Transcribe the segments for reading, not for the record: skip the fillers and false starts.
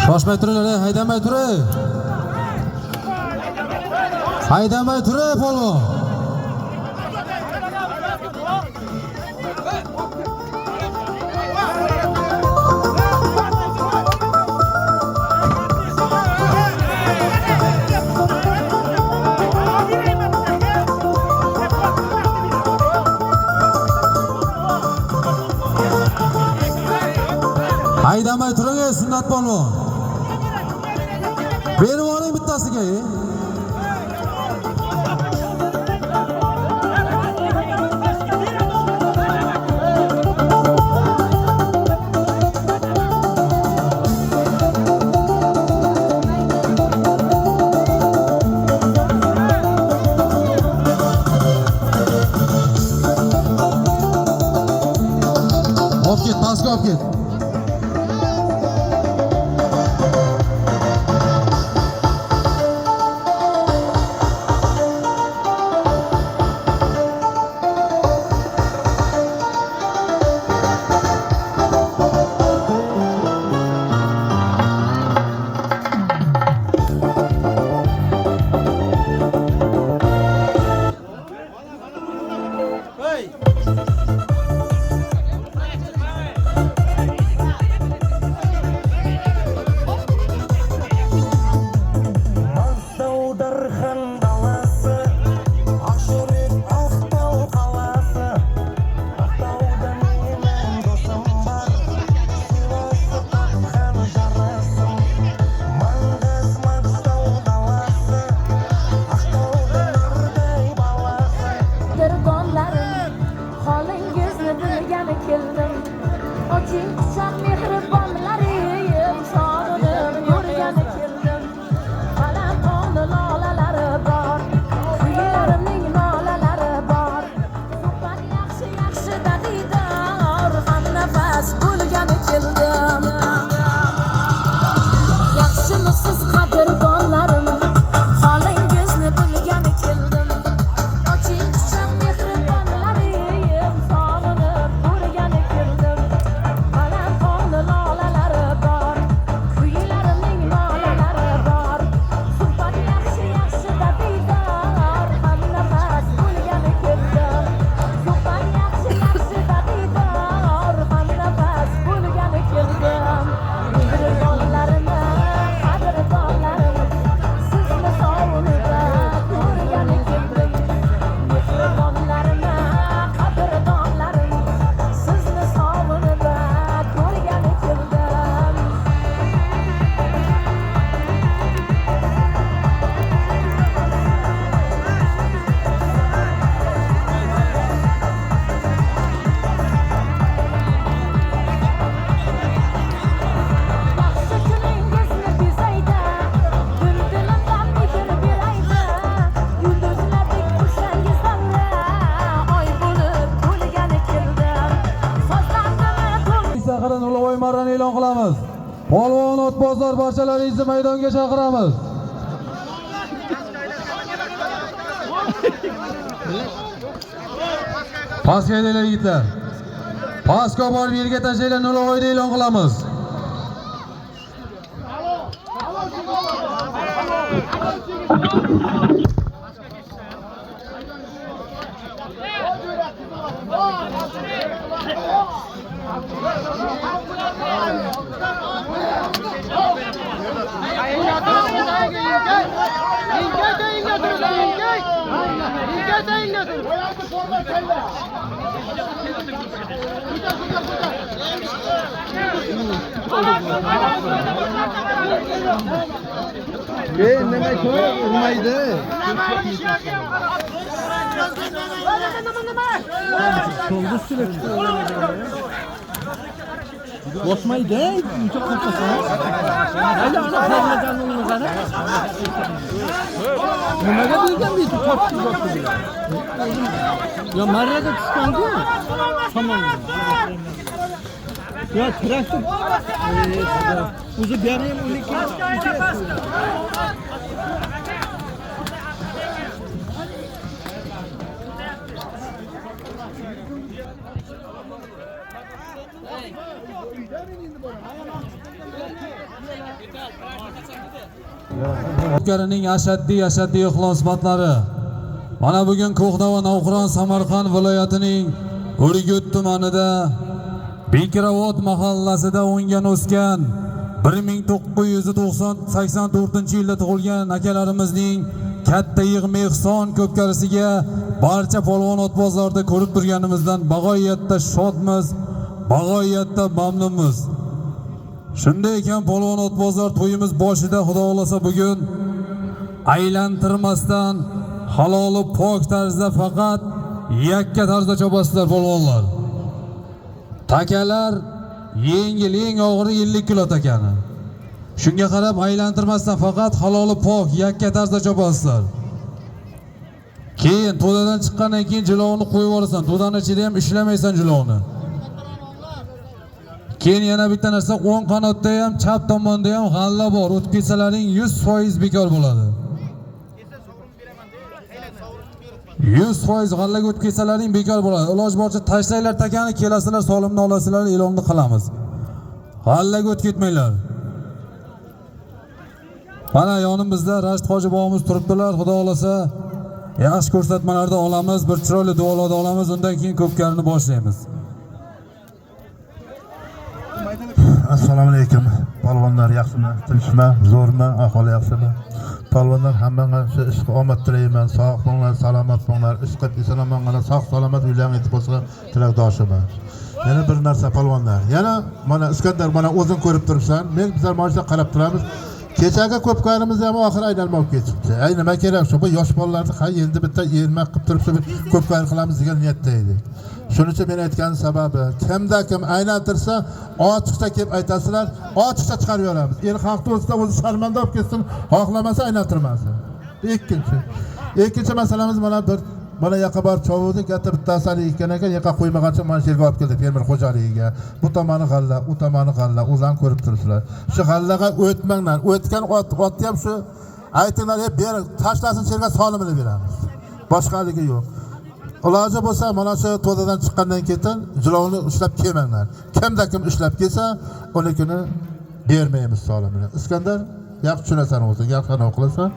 Shoshmay turinglar, haydamay turing. Haydamay turing, polvon. Haydamay turing, sunnat polvon. Berib oling bittasiga. Hop git, pastga hop git. E'lon qilamiz. Polvon otbozlar barchalaringizni maydonga chaqiramiz. Pastga haydanglar yigitlar. Pastga borib yerga tashlanglar, Nolovoyda e'lon qilamiz. Nima ko'rmaydi? Bosmaydi, uncha qo'rqasan. Hayda, ana qo'rqmaganingni qara. Nimaga bo'lgan bu tortib bosdi? Yo, marraga tushgan-ku. Tamam. Yo, traktor. O'zi berayim, uniki. Firibgarining ashaddiy ixlosmandlari. Mana bugun Ko'qdava Navqiron Samarqand viloyatining Urgut tumanida Bekravot mahallasida o'ngan o'sgan 1984-yilda tug'ilgan akalarimizning katta yig'ma ehson ko'pkarisiga barcha polvon otbozlarda ko'rib turganimizdan bag'oyatda shodmiz, bag'oyatda mamnunmiz. Shunday ekan polvon otbozlar to'yimiz boshida Xudo xolasa bugun aylantirmasdan haloli pok tarzda faqat yakka tarzda chopasizlar polvonlar. Takalar yengil, eng og'iri 50 kilo takani. Shunga qarab aylantirmasdan faqat haloli pok yakka tarzda chopasizlar. Keyin to'dadan chiqqandan keyin jilovni qo'yib yuborasan. To'daning ichida ham ishlamaysan jilovni. Keyin yana bitta narsa, o'ng qanotda ham, chap tomonda ham g'alla bor. O'tib ketsalaring 100% bekor bo'ladi. 100% g'allaga o'tib ketsalaring bekor bo'ladi. Iloj boricha tashlanglar takani, kelasizlar solimni olasizlar, e'lonni qilamiz. G'allaga o'tib ketmanglar. Mana yonimizda Rashid hoji bobomiz turibdilar. Xudo xolasa yaxshi ko'rsatmalarda olamiz, bir chiroyli duolarda olamiz, undan keyin ko'pkarini boshlaymiz. Assalomu alaykum. Polvonlar yaxshimi? Tinchmi? Zo'rmi? Ahvoli yaxshimi? Polvonlar hammaga shu ishga omad tilayman. Sog' bo'linglar, salomat bo'linglar. Ish qilib eson-omonlar, sog'-salomat uylaringiz bo'lsa tilakdoshiman. Yana bir narsa polvonlar. Yana mana Iskandar, mana o'zing ko'rib turibsan. Men bizlar mana qarab turamiz. Kechagi ko'pkarimiz ham oxir aylanmoq ketibdi. Ay nima kerak shu bu yosh bolalarni endi bitta ermak qilib turib ko'pkar qilamiz degan niyatda edik. Shuning uchun men aytgan sababi, kimda kim aylantirsa, ochiqcha kelib aytasizlar, ochiqcha chiqarib yoramiz. Er xalqni o'zida o'zi sharmanda olib ketsin, xohlamasa aylantirmasin. Ikkinchi masalamiz mana bir mana yaqa bor chovudi katta bittasini ekan yaqa qo'ymagancha mana shu yerga olib keldi fermer xo'jaligiga. Bu tomoni g'alla, u tomoni g'alla, o'zlarni ko'rib turibsizlar. Shu g'allaga o'tmanglar. O'tgan otni ham shu aytinglar, hep ber, tashlasin yerga solimini beramiz. Boshqaligi yo'q. Iloji bo'lsa mana shu to'dadan chiqqandan keyin jilovni ushlab kelmanglar. Kimda kim ushlab kelsa, unikini bermaymiz solimini. Iskandar yaxshi tushunasan o'zi, yaxshi qilasan.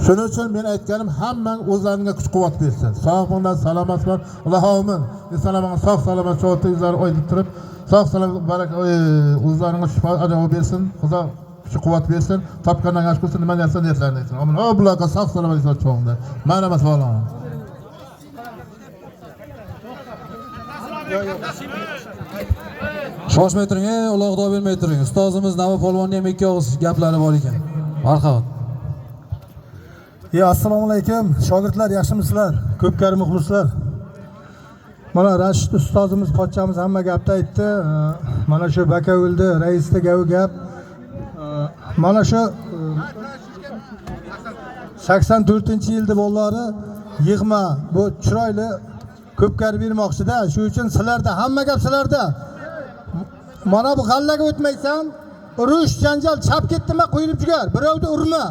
Shuning uchun men aytganim, hammang o'zlaringga kuch-quvvat bersin. Sog' bo'linglar, salomat bo'ling. Allohim, insonlarga sog'-salomat o'zlari o'ynab turib, sog'-salomat baraka o'zlaringga shifo ajoyib bersin. Xudo kuch-quvvat bersin. Topgandan yaxshi bo'lsin, nima narsa niyatlarini aytsin. Amin. O bularga sog'-salomat bo'linglar. Marhamat bo'linglar. Shoshmay turing, uloqda bermay turing. Ustozimiz Navo polvonning ham ikki og'iz gaplari bor ekan. Marhamat. Assalomu alaykum. Shogirdlar, yaxshimisizlar? Ko'pkari muxlislar. Mana Rashid ustozimiz, pochchamiz hamma gapni aytdi. Mana shu baka o'ldi, raisda gavi gap. Mana shu 84-yilda bolalari yig'ma bu chiroyli ko'pkari bermoqchida. Shu uchun sizlarda, hamma gap sizlarda. Mana bu g'allaga o'tmaysan, urush, janjal, chap ketdimi qo'yilib jugar. Birovni urma.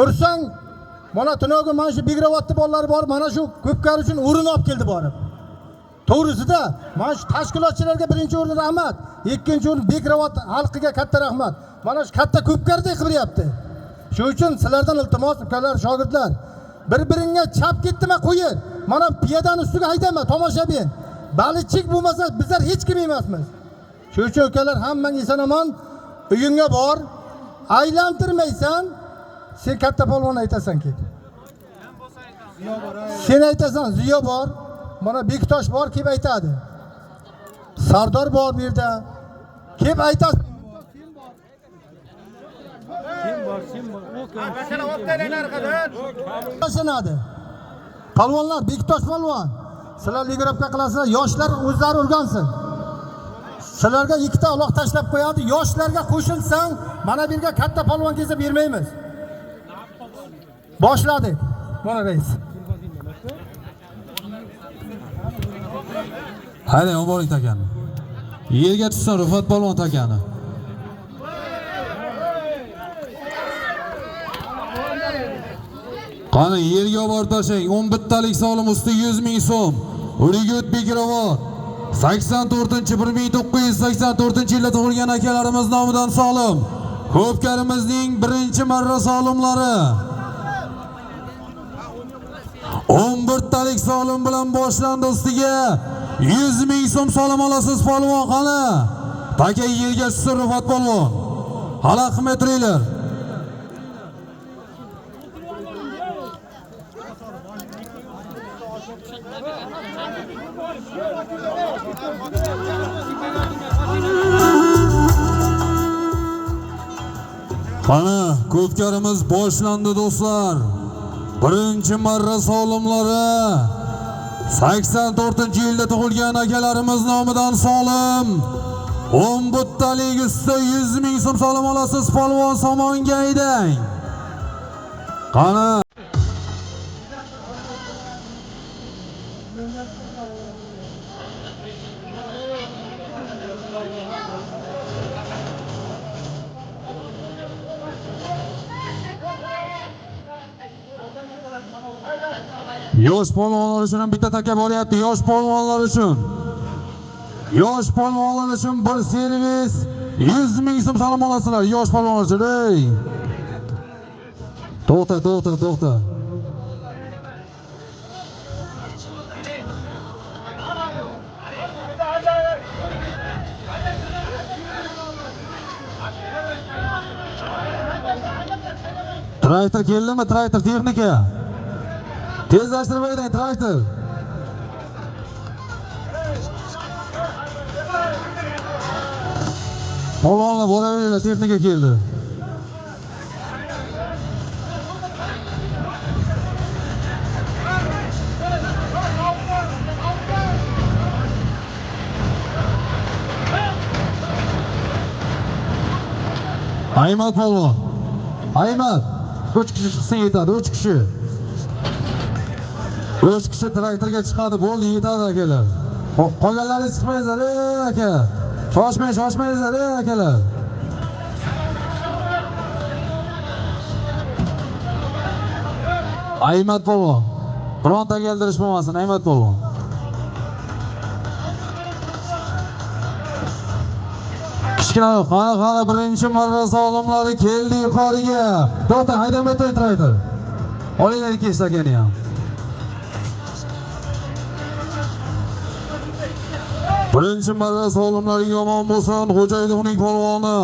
Ursang, mana tunoga mana shu Begravodni bolalari bor, mana shu ko'pkari uchun o'rin olib keldi borib. To'g'risida, mana shu tashkilotchilarga birinchi o'rin rahmat, ikkinchi o'rin Begravod xalqiga katta rahmat. Mana shu katta ko'pkardek qilib beryapti. Shu uchun sizlardan iltimos, ukalar, shogirdlar, bir-biringga chap ketdimi qo'ying. Mana piyadan ustiga haydama, tomoshabin. Balichik bo'lmasa bizlar hech kim emasmiz. Shu uchun ukalar, hammang eson-omon uyingga bor. Aylantirmaysan, sen katta polvon aytasan-ki. Sen aytasan, Ziyo bor. Mana Bektosh bor, kelib aytadi. Sardor bor bu yerda. Kelib aytadi. Kim bor? Mana o'ptalar arqadan. Boshlanadi. Polvonlar, Bektosh polvon. Sizlar ligrovka qilasizlar, yoshlar o'zlari urgansin. Sizlarga ikkita uloq tashlab qo'yadi, yoshlarga qo'shilsang, mana bu yerga katta polvon kelsa bermaymiz. Boshladik. Mana rais. Haydi, oboring takani. Yerga tushsin Rufat polvon takani. Qani yerga olib tashlang. 10 bittalik solim usti 100 ming so'm. Urgut Bekravod. 1984-yilda tug'ilgan akalarimiz nomidan solim. Ko'pkarimizning birinchi marra solimlari. 11 talik solim bilan boshlandi, ustiga 100 ming so'm solim olasiz polvon qani. Taka yerga tushsin Rifat polvon. Hali rahmat o'ringlar. Qani, ko'pkarimiz boshlandi do'stlar. Birinchi marra solimlari 84-yilda tug'ilgan akalarimiz nomidan solim. 10 talik usti 100 ming so'm solim olasiz polvon, somonga aydang. Qani yosh polvonlar uchun ham bitta taka bo'lyapti. Yosh polvonlar uchun. Yosh polvonlar uchun bir servis 100 ming so'm solim olasizlar. Yosh polvonlar uchun. Ey! To'xta. Traktor keldimi? Traktor texnika. Tezlashtirib ayting, traktor. Polvonlar boraveringlar, texnika keldi. Aymat polvon. Aymat. 3 kishi chiqsin yetadi, 3 kishi. 3 kishi traktorga chiqadi, bo'ldi, yetadi akalar. Qolganlari chiqmaysizlar, aka. Shoshmangizlar, akalar. Aymat polvon. Bironta keldirish bo'lmasin, Aymat polvon. Kichkina qani birinchi marra solimlari keldi yuqoriga. To'xta, haydamay turib traktor. Olinglar ikki stakani ham. Birinchi marra solimlari yomon bo'lsin, Xo'jayevning polvoni.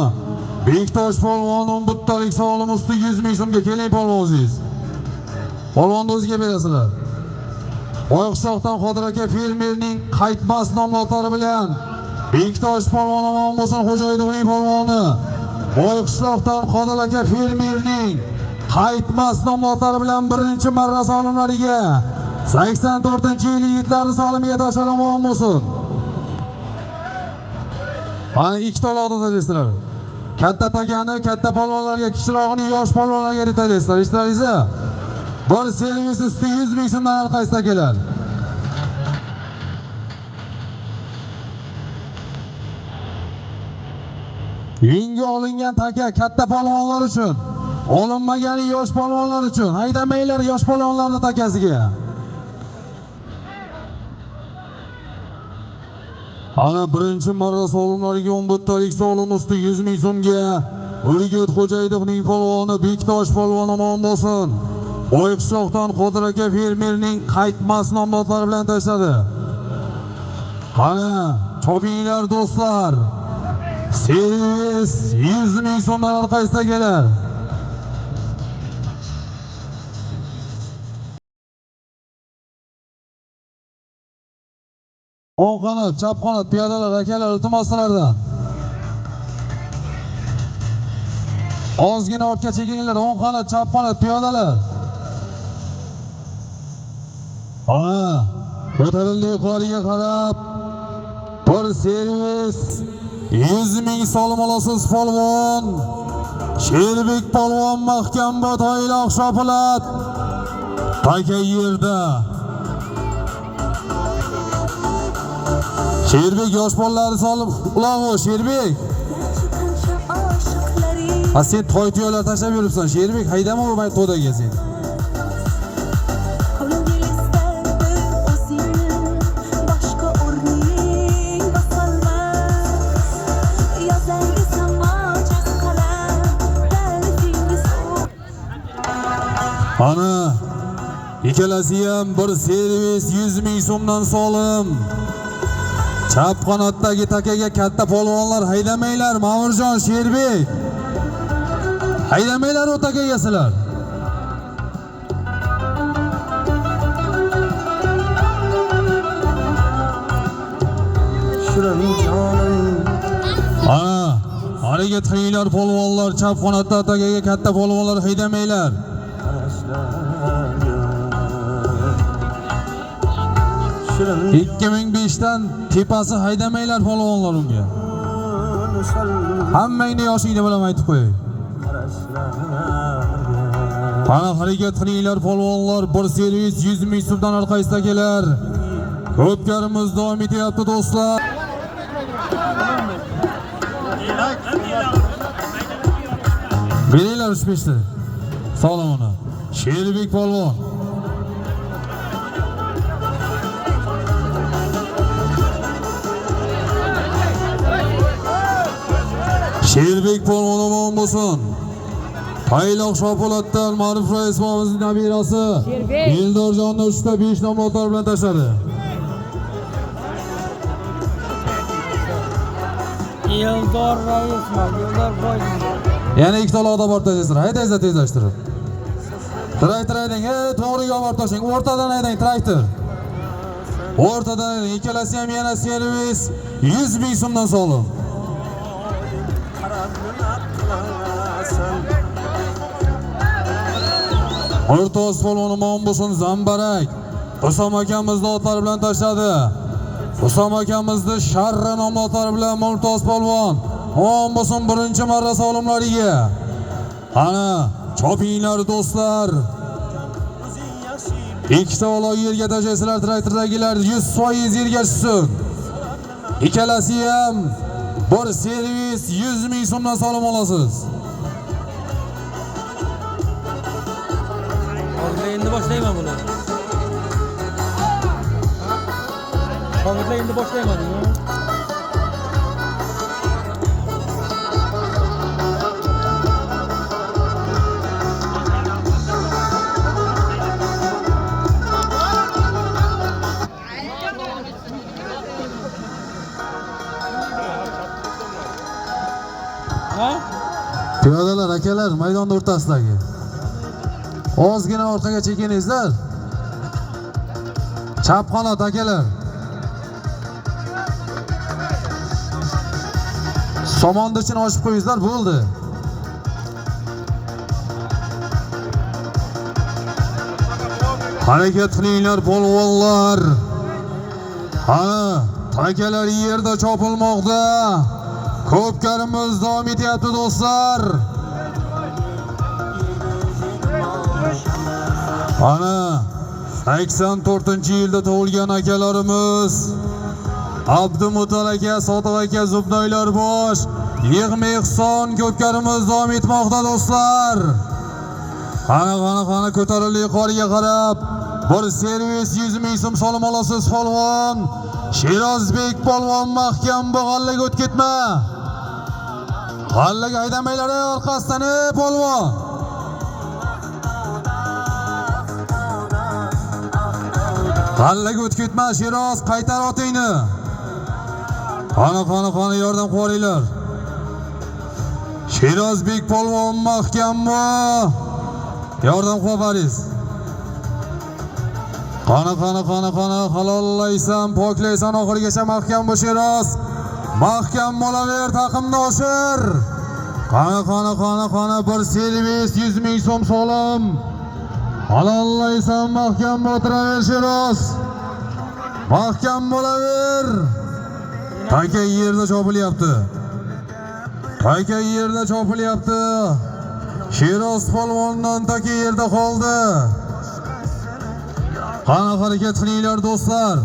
Bektosh polvonim bittalik solim usti 100 ming so'mga keling polvon o'zingiz. Polvonni o'ziga berasizlar. Oyoqsoqdan Qodir aka fermerning qaytmas nomlari bilan Bektosh polvon yomon bo'lsin, Xo'jayevning polvoni. Oyoqsoqdan Qodir aka fermerning qaytmas nomlari bilan birinchi marra solimlariga 84-yil yigitlarning solimiga tashlab yomon bo'lsin. Ana ikkita oladi deysizlar. Katta takani katta polvonlarga, kichirog'ini yosh polvonlarga aytaysiz. Eshitdingizmi? Bir servis usti 100 ming so'mdan orqasida keladi. Yengi olingan taka katta polvonlar uchun, olinmagani yosh polvonlar uchun. Haydamanglar yosh polvonlarning takasiga. Ana birinchi marra solimlariga 11 talik solim usti 100 ming so'mga Urgut Xo'jayevning polvoni Bektosh polvon omon bo'lsin. Oyoqsoqdan Qodir aka fermerning qaytmas nomlari bilan tashladi. Qani, chopinglar do'stlar. Servis 100 ming so'mdan orqasida keladi. O'ng qanot, chap qanot, piyodalar, akalar, iltimoslardan. Ozgina ortga chekinglar, o'ng qanot, chap qanot, piyodalar. Ana, ko'tarildi yuqoriga qarab. Bir servis 100 ming solim olasiz polvon. Sherbek polvon mahkam batoyloq shopilat. Taka yerda. Sherbek yosh bolalar solib uloq Sherbek. Ha sen to'y tuyolar tashlab yuribsan. Sherbek haydama bo'lmay to'daga sen. Ana ikkalasi ham bir servis 100 ming so'mdan solim. Chap qanotdagi takaga katta polvonlar haydamanglar, Ma'murjon, Sherbek. Haydamanglar o takaga sizlar. Ana, harakat qilinglar polvonlar, chap qanotda takaga katta polvonlar haydamanglar. 2005dan tepasi haydamanglar polvonlar unga. Hammangni yoshingni bilan aytib qo'yay. Ana harakat qilinglar polvonlar, bir servis 100 ming so'mdan orqasida kelar. Ko'pkarimiz davom etyapti do'stlar. Beringlar 3-5 ta. Salomona. Sherbek polvon. Sherbek polvon omon bo'lsin. Payloq Shopolatdan Ma'ruf Raismovimizning nabirasi Eldorjonni 3 ta 5 nomlotlar bilan tashladi. Eldor Raismov, Eldor Boyning. Yana 2 ta loda bor tashlaysizlar. Haydangizlar tezlashtirib. Traktor haydang, to'g'riga olib tashlang. O'rtadan haydang traktor. O'rtadan ikkalasi ham yana servis 100 ming so'mdan so'lim. O'rtos polvon omon bo'lsin, Zambarak. Husom akamizni otlar bilan tashladi. Husom akamizni Sharra nomli otlar bilan O'rtos polvon omon bo'lsin, birinchi marra solimlariga. Ana, chopinglar do'stlar. Ikkita ola yerga tashlaysizlar, traktordagilar 100% yerga tushsin. Ikkalasi ham bir servis 100 ming so'mdan solim olasiz. Endi boshlayman buni. Hozirda endi boshlayman. Ha? Piyodalar, akalar, maydon o'rtasidagi. Ozgina orqaga chekiningizlar. Chap qanot akalar. Somonni ichini ochib qo'yingizlar, bo'ldi. Harakat qilinglar polvonlar. Ana, takalar yerda chopilmoqda. Ko'pkarimiz davom etyapti do'stlar. Ana 84-yilda tug'ilgan akalarimiz Abdumutal aka, Sodiq aka, Zubnoylar bosh yig'ma ehson ko'pkarimiz davom etmoqda do'stlar. Qani ko'tarilib yuqoriga qarab bir servis 100 ming so'm solim olasiz polvon. Sherozbek polvon mahkam bu g'allaga o'tib ketma. G'allaga haydamanglar orqasidan polvon. G'allaga o'tib ketma, Sheroz, qaytar otingni. Qani yordam qo'ringlar. Sherozbek polvon mahkammi? Yordam qo'yariz. Qani halollaysan, poklaysan, oxirigacha mahkam bo'l Sheroz. Mahkam bo'laver, taqimni oshir. Qani bir servis 100 ming so'm solim. Halollaysan, mahkam o'tiraver Sheroz. Mahkam bo'laver. Taka yerda chopilyapti. Sheroz polvondan taka yerda qoldi. Qani harakat qilinglar do'stlar.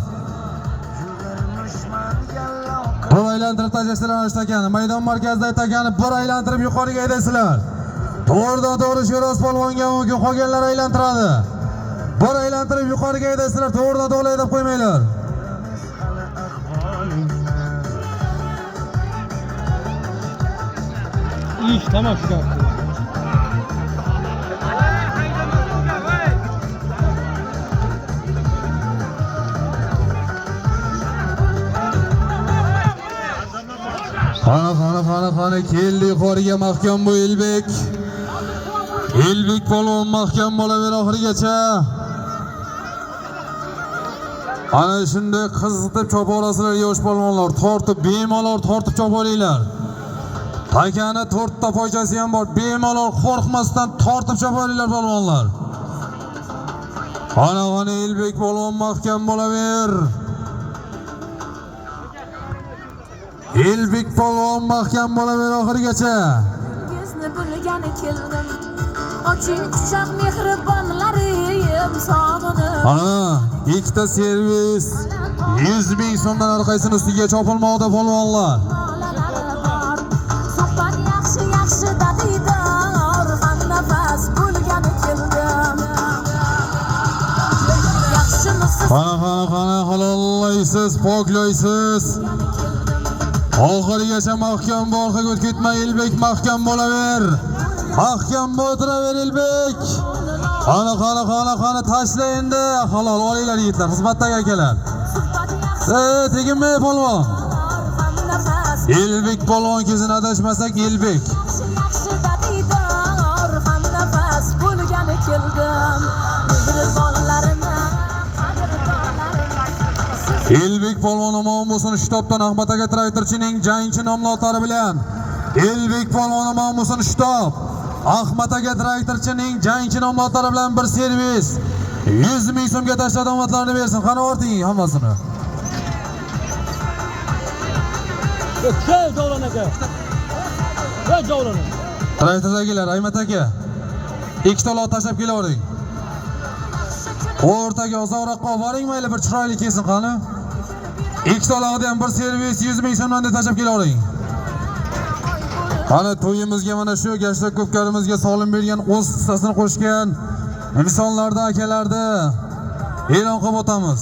Bir aylantirib tashlaysizlar takani. Maydon markazidagi takani bir aylantirib yuqoriga haydaysizlar. To'g'ridan-to'g'ri Sheroz polvonga mumkin, qolganlar aylantiradi. Bir aylantirib yuqoriga haydaysizlar, to'g'ridan-to'g'ri haydab qo'ymanglar. İş tamam şu kadar. Qani keldi yuqoriga mahkam bu Elbek. Elbek polvon mahkam bo'laver oxirigacha. Ana shunday qiziqib choparasizlar yosh polvonlar, tortib bemalol tortib choparinglar. Takani 4 ta poychasi ham bor, bemalol qo'rqmasdan tortib choparinglar polvonlar. Ana Elbek polvon mahkam bo'laver. Elbek polvon mahkam bo'laver oxirigacha. Bizni bilgani keldim. Oching quchoq mehribonlarim sog'inib. Ana ikkita servis 100 ming so'mdan orqasini ustiga chopilmoqda polvonlar. Suhbat yaxshi dadidor, ham nafas bo'lgani keldim. Yaxshimisiz? Qani halollaysiz, poklaysiz. Oxirigacha mahkam orqaga o'tib ketma Elbek, mahkam bo'laver. Mahkam o'tiraver Elbek. Qani tashla endi. Halol olinglar yigitlar, xizmatdagi akalar. Teginmay polvon. Elbek polvon kezini adashmasak Elbek. Yaxshi dadidor, ham nafas bo'lgani keldim. Mehribonlarimni Elbek polvon omon bo'lsin, shtobdan Ahmad aka traktorchining jangchi nomlari bilan. Elbek polvon omon bo'lsin, shtob. Ahmad aka traktorchining jangchi nomlari bilan bir servis 100 ming so'mga tashlab omadlarini bersin. Qani orting hammasini. Kel Javlon aka. Kel Javlon. Traktordagilar Ahmad aka. Ikkita lot tashlab kelavering. O'rtaga uzoqroqqa boring, mayli bir chiroyli kelsin qani. Ikkita lotda ham bir servis 100 ming so'mdan deb tashlab kelavering. Qani to'yimizga mana shu Gashtak ko'pkarimizga solim bergan o'z hissasini qo'shgan insonlarda, akalarda e'lon qilib o'tamiz.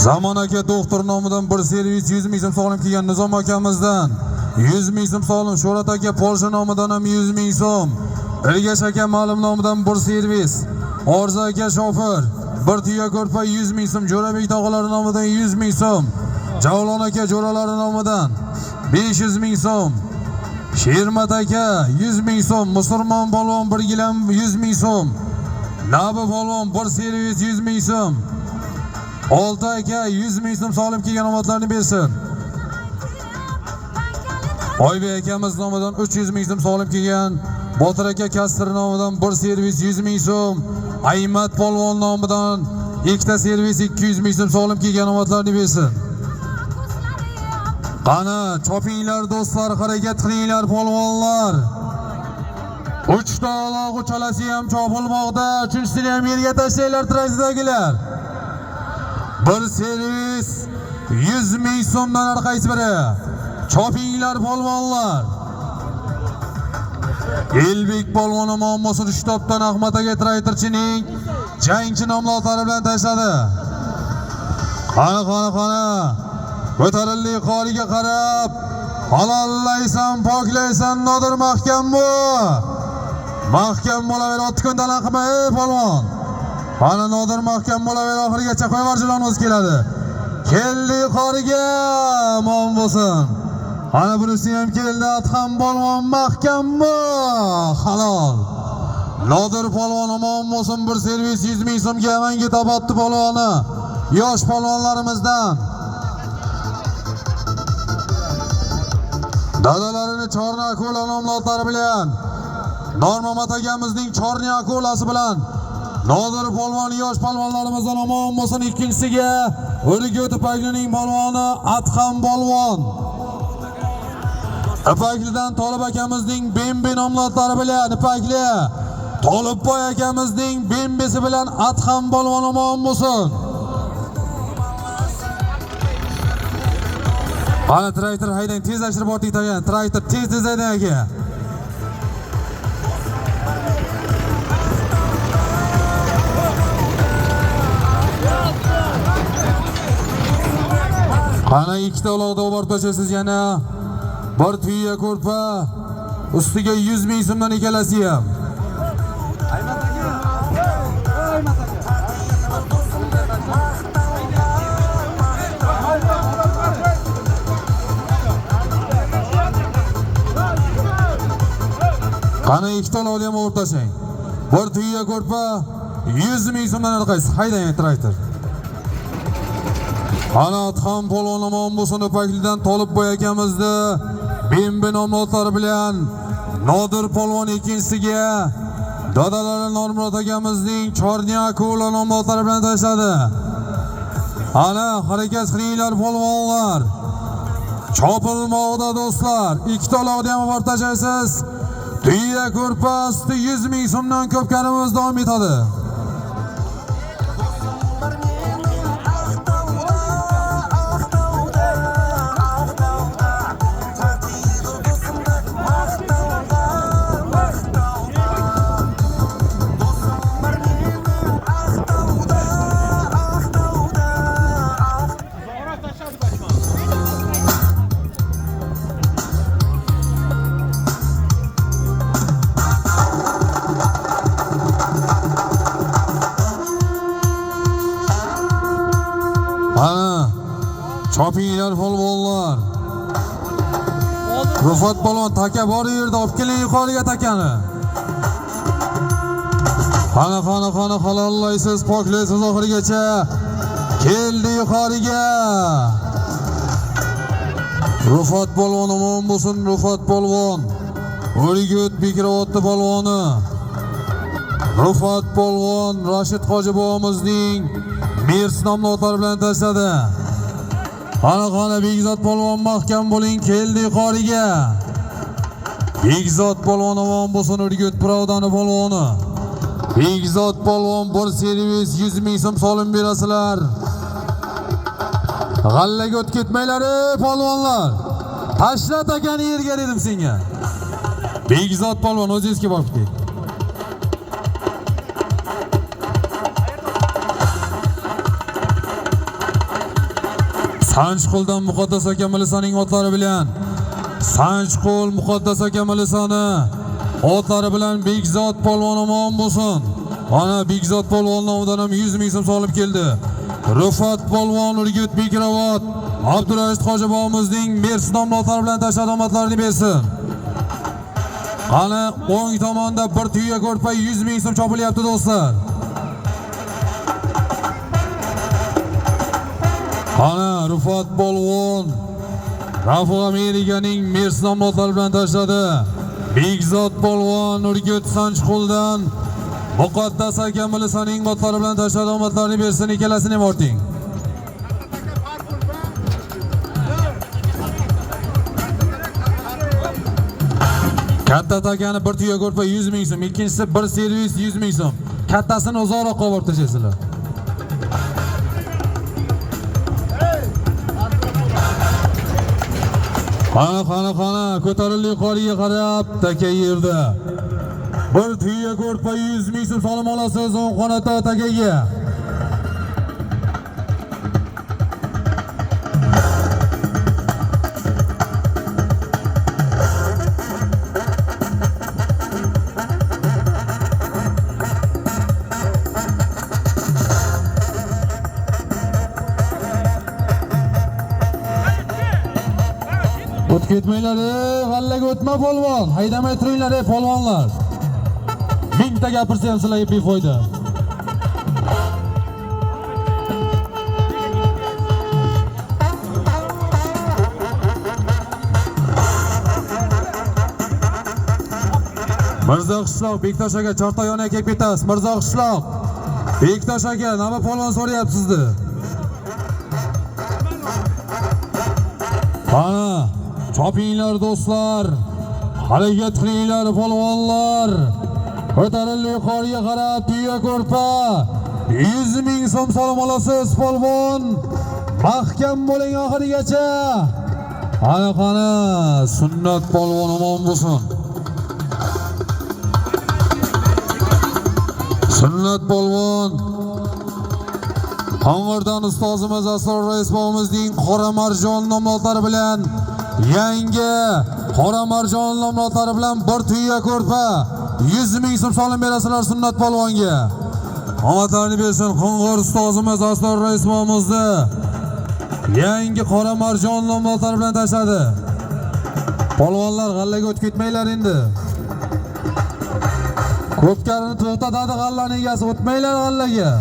Zamon aka doktor nomidan bir servis 100 ming so'm solim kelgan Nizom akamizdan 100 ming so'm solim, Sho'rat aka Polsha nomidan ham 100 ming so'm, Ergash aka Ma'lum nomidan bir servis, Orza aka shofir bir tuya ko'rpa 100 ming so'm, Jo'rabek tog'alari nomidan 100 ming so'm, Javlon aka jo'ralari nomidan 500 ming so'm, Shermat aka 100 ming so'm, Musulmon polvon bir gilam 100 ming so'm, Nabi polvon bir servis 100 ming so'm, Olti aka 100 ming so'm solim kelgan omadlarni bersin. Oybek akamiz nomidan 300 ming so'm solim kelgan, Botir aka Kastir nomidan bir servis 100 ming so'm, Aymat polvon nomidan ikkita servis 200 ming so'm solim kelgan omadlarni bersin. Qani chopinglar do'stlar, harakat qilinglar polvonlar. 3 ta olog'i chalasi ham chopilmoqda, 3-sini ham yerga tashlanglar traktordagilar. Bir servis 100 ming so'mdan orqasi biri. Chopinglar polvonlar. Elbek polvon omon bo'lsin, shtobdan Ahmad aka traktorchining jangchi nomlari bilan tashladi. Qani. Ko'tarildi qoriga qarab. Halollaysan, poklaysan, Nodir mahkam bu. Mahkam bo'laver, otkundalan qilma ey polvon. Qani Nodir mahkam bo'laver, oxirigacha qo'yvarchilarimiz keladi. Keldi qoriga, omon bo'lsin. Qani bunisi ham keldi, Atxam polvon mahkam bu. Halol. Nodir polvon omon bo'lsin, bir servis 100 ming so'mga amangi topotdi polvoni. Yosh polvonlarimizdan. Dadalarini Chorni akula nomlari bilan, Normamat akamizning Chorni akulasi bilan Nodir polvon yosh polvonlarimizdan omon bo'lsin. Ikkinchisiga O'rgiyot Ipaklining polvoni Atxam polvon. Ipaklidan Tolib akamizning Bembe nomlari bilan Ipakli, Tolibboy akamizning Bembesi bilan Atxam polvon omon bo'lsin. Qani traktor haydang, tezlashtirib orting tagan. Traktor tez haydang aka. Qani ikkita uloqda o'bartashasiz yana. Bir tuya ko'rpa, ustiga 100 ming so'mdan ikkalasi ham. Aymat aka. Qani ikkita oladi ham o'rtashing. Bir tuya ko'rpa 100 ming so'mdan orqasi. Haydang traktor. Qanotxon polvonimon bu suni paklidan Tolib boy akamizni Bimbi nomlari bilan Nodir polvon ikkinchisiga dadalari Normurod akamizning Chornyakula nomlari bilan tashladi. Ana harakat qilinglar polvonlar. Chopilmoqda do'stlar. Ikkita oladi ham o'rtashasiz. Tuya ko'rpasi 100 ming so'mdan ko'pkarimiz davom etadi. Ana chopinglar polvonlar. Rufat polvon taka bor yerda olib keling yuqoriga takani. Qani halollaysiz, poklaysiz oxirigacha. Keldi yuqoriga. Rufat polvon omon bo'lsin, Rufat polvon. O'rgut Bekiravatni polvoni. Rufat polvon Rashid Hoji bobomizning Mers nomlari bilan tashladi. Qani Begzod polvon mahkam bo'ling, keldi yuqoriga. Begzod polvon omon bo'lsin, O'rgut Pravdani polvoni. Begzod polvon bir servis 100 ming so'm solim berasizlar. G'allaga o'tib ketmanglar polvonlar. Tashlat akani yerga dedim senga. Begzod polvon o'zingizga borib ket. Sanchquldan Muqaddas aka Milisaning otlari bilan Sanchqul Muqaddas aka Milisani otlari bilan Begzod polvon omon bo'lsin. Ana Begzod polvon nomidan ham 100 ming so'm solib keldi. Rufat polvon O'rgut Bekiravat Abdurashid Hoji bobomizning Mers nomlari bilan tashadomatlarini bersin. Qani o'ng tomonda bir tuya ko'rpa 100 ming so'm chopilyapti do'stlar. Ana Rufat polvon Rafu Amerikaning Mers nomlari bilan tashladi. Begzod polvon O'rgut Sanchquldan Muqaddas aka Milisaning otlari bilan tashadomatlarini bersin, ikkalasini ham orting. Katta takani bir tuya ko'rpa 100 ming so'm, ikkinchisi bir servis 100 ming so'm. Kattasini uzoqroq olib tashlaysizlar. Qani ko'tarildi yuqoriga qarab taka yerda. Bir tuya ko'rpa 100 ming so'm solim olasiz o'ng qanotda takaga. O'tib ketmanglar, g'allaga o'tma polvon. Haydamay turinglar polvonlar. Mingta gapirsa ham sizlarga befoyda. Mirzo Qishloq Bektosh aka Chortoyon aka kelib ketasiz. Mirzo Qishloq Bektosh aka nima polvon so'rayapsiz sizdi? Qani chopinglar do'stlar. Harakat qilinglar polvonlar. Ko'tarildi yuqoriga qarab tuya ko'rpa 100 ming so'm solim olasiz polvon. Mahkam bo'ling oxirigacha. Qani sunnat polvon omon bo'lsin. Sunnat polvon Qong'irdan ustozimiz Asror Rais bobomizning Qora Marjon nomlari bilan yangi Qora Marjon nomlari bilan bir tuya ko'rpa 100 ming so'm solim berasizlar sunnat polvonga. Omadlarini bersin Qong'ir ustozimiz Asror Rais bobomizning yangi Qora Marjon nomlari bilan tashladi. Polvonlar g'allaga o'tib ketmanglar endi. Ko'pkarini to'xtatadi g'allaning egasi, o'tmanglar g'allaga.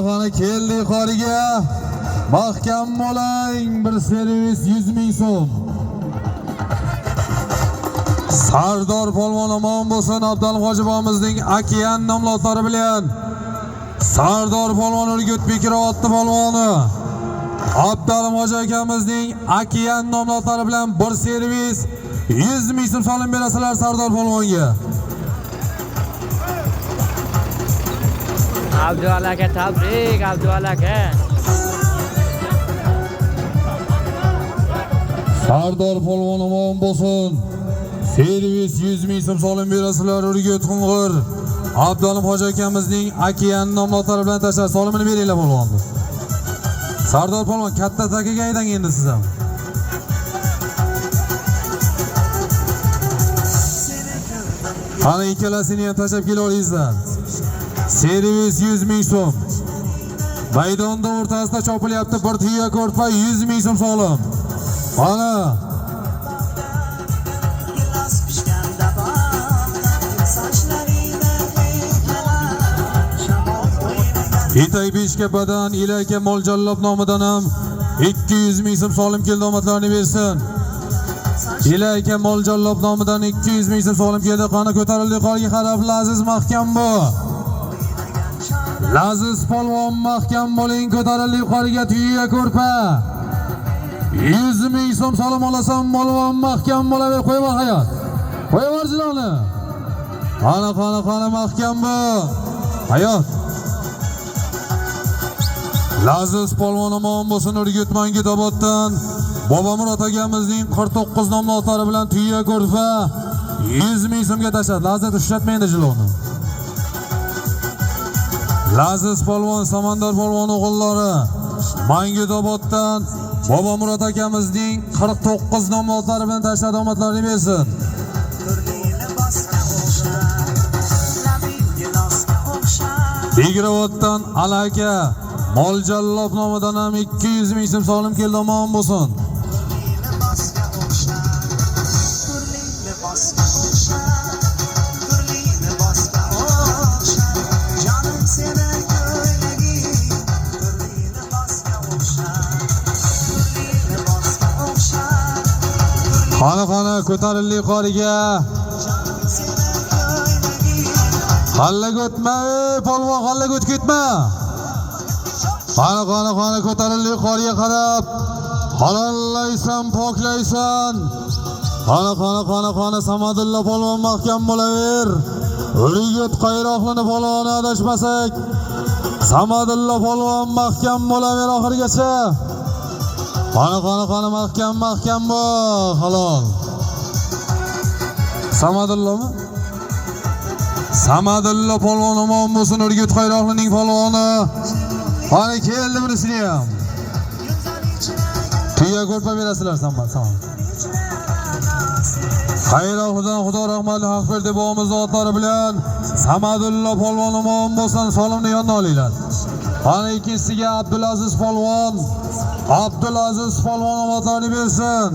Qani keldi yuqoriga. Mahkam bo'ling, bir servis 100 ming so'm. Sardor polvon omon bo'lsin, Abdul Hojibomizning Okean nomlari bilan Sardor polvon Urgut Bekirotdi polvoni Abdul Hoji akamizning Okean nomlari bilan bir servis 100 ming so'm solim berasizlar Sardor polvonga. Abdul aka tabrik, Abdul aka. Sardor polvon omon bo'lsin. Servis 100 ming so'm solim berasizlar Urgut Qo'ng'ir. Abdul Hoji akamizning Okean nomlari bilan tashlar solimini beringlar polvonni. Sardor polvon katta takaga aydang endi siz ham. Qani ikkalasini ham tashab kelaveringizlar. Servis 100 ming so'm. Maydonda o'rtasida chopilyapti bir tuya ko'rpa 100 ming so'm solim. Mana Itay Beshkapadan Ilaka Moljallab nomidan ham 200 ming so'm solim keldi, omadlarini bersin. Ilaka Moljallab nomidan 200 ming so'm solim keldi. Qani ko'tarildi yuqoriga qarab Laziz mahkam bu. Laziz polvon mahkam bo'ling, ko'tarildi yuqoriga tuya ko'rpa. 100 ming so'm solim olasan polvon mahkam bo'laver, qo'yib hayot. Qo'yib jiloni. Qani mahkam bu. Hayot. Laziz polvon omon bo'lsin, Urgut Mangitoboddan Bobomurod akamizning 49 nomlari bilan tuya ko'rpa 100 ming so'mga tashladi. Lazzat ushlatmaydi jiloni. Laziz polvon, Samandar polvon o'g'illari Mangitoboddan Bobomurod akamizning 49 nomlari bilan tashladi, omadlarini bersin. Begravoddan Alaka Moljallab nomidan ham 200 ming so'm solim keldi, omon bo'lsin. Qani ko'tarildi yuqoriga. G'allaga o'tma, polvon, g'allaga o'tib ketma. Qani ko'tarildi yuqoriga qarab. Halollaysan, poklaysan. Qani Samadulla polvon mahkam bo'laver. Urgut qayroqlini polvoni adashmasak. Samadulla polvon mahkam bo'laver oxirigacha. Qani mahkam bu. Halol. Samadullami? Samadulla polvon omon bo'lsin, Urgut qayroqlining polvoni. Qani keldi bunisini ham. Tuya ko'rpa berasizlar Samad. Qayroqlidan Xudo rahmatli Haqberdi bobomiz otlari bilan Samadulla polvon omon bo'lsin, solimni yondan olinglar. Qani ikkinchisiga Abdulaziz polvon omadlarini bersin.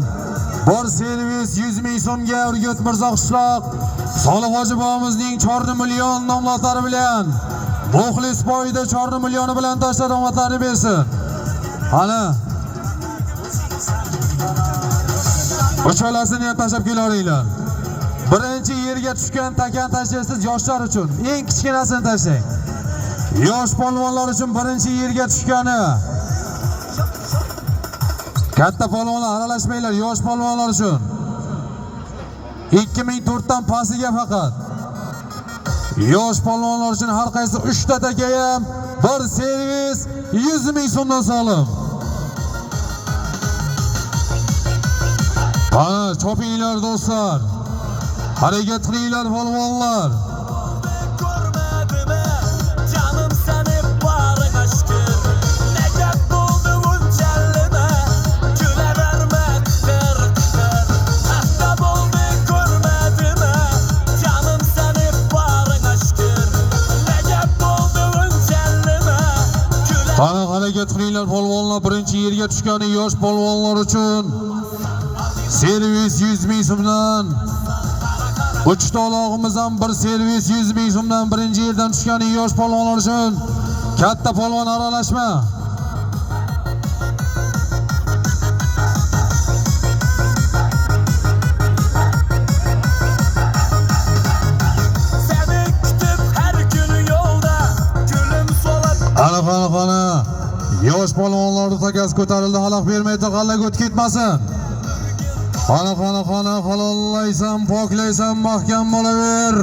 Bor servis 100 ming so'mga Urgut Mirzo qishloq Solih Hoji bobomizning 4 million nomlari bilan Muxlis boyida 4 millioni bilan tashladi, omadlarini bersin. Qani uchalasini ham tashlab kelaveringlar. Birinchi yerga tushgan takan tashlaysiz yoshlar uchun. Eng kichkinasini tashlang. Yosh polvonlar uchun birinchi yerga tushgani. Katta polvonlar aralashmanglar, yosh polvonlar uchun. 2004 dan pastiga faqat. Yosh polvonlar uchun har qaysi 3 ta takayam bir servis 100 ming so'mdan solim. Qani chopinglar do'stlar. Harakat qilinglar polvonlar. hurmat qilinglar polvonlar. Birinchi yerga tushgani yosh polvonlar uchun servis 100 ming so'mdan. 3 talog'imiz ham bir servis 100 ming so'mdan birinchi yerdan tushgani yosh polvonlar uchun katta polvon aralashma. Ana yosh polvonlarning takasi ko'tarildi, xalaq bermaydi, g'allaga o'tib ketmasin. Qana halollaysan, poklaysan, mahkam bo'laver.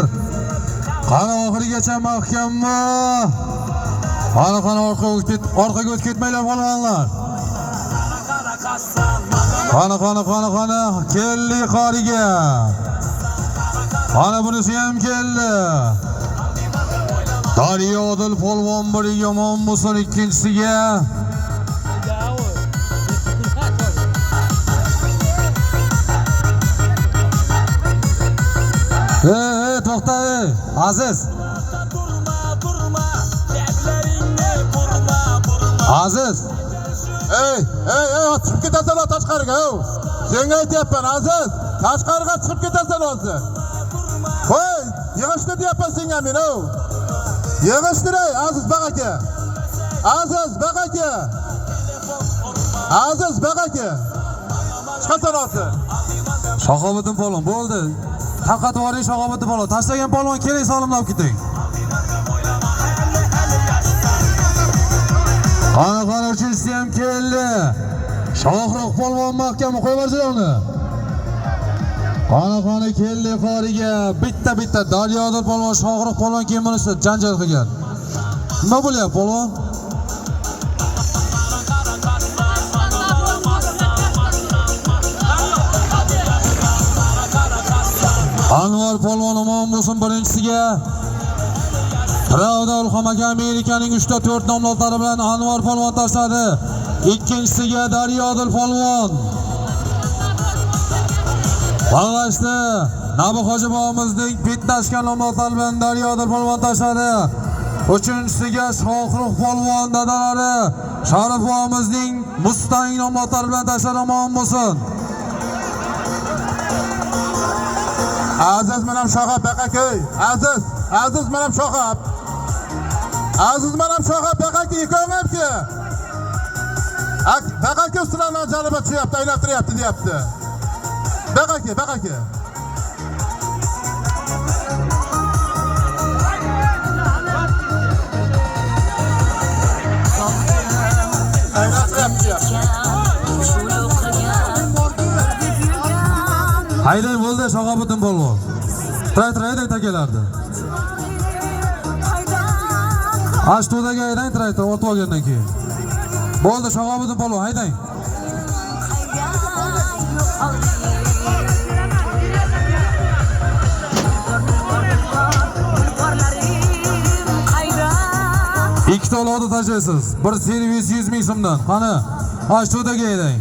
Qana oxirigacha mahkammi? Qana orqaga o'tib ketmanglar polvonlar. Qana keldi qoriga. Qana bunisi ham keldi. Daryodil polvon biri yomon bo'lsin, ikkinchisiga to'xta Aziz. Aziz. Chiqib ketasan tashqariga. Senga aytyapman Aziz, tashqariga chiqib ketasan hozir. Qo'y, yig'ishtir deyapman senga men. Yig'ishtir Aziz bag'aka. Aziz bag'aka. Chiqasan hozir. Shahobiddin polvon bo'ldi. Tarqatib yuboring Shahobiddin polvon. Tashlagan polvon keling solimlab keting. Qana uchinchisi ham keldi. Shohruh polvon mahkam qo'yib yuborjini. Qana keldi qoriga. Bitta Daryodil polvon, Shohruh polvon keyin bunisi janjal qilgan. Nima bo'lyapti polvon? Anvar polvon omon bo'lsin birinchisiga. Pravda Ulxom aka Amerikaning 3 ta 4 nomlari bilan Anvar polvon tashladi. Ikkinchisiga Daryodil polvon. Bag'ashdi. Nabi Hoji bobomizning bitnashgan nomlari bilan Daryodil polvon tashladi. Uchinchisiga Shohruh polvon dadalari Sharif bobomizning Mustang nomlari bilan tashladi, omon bo'lsin. Aziz menam Shohab baqakoy. Aziz menam Shohab. Aziz menam Shohab baqaki ikkovingizga. Baqaki ustidan jalba tushyapti, aylantiryapti deyapti. Baqaki. Haydang bo'ldi Shahobiddin polvon. Traydang takalardi. Ashto'daga haydang traytor o'tib olgandan keyin. Bo'ldi Shahobiddin polvon haydang. Ikkita olodi tashlaysiz. Bir servis 100 ming so'mdan. Qani, Ashto'daga haydang.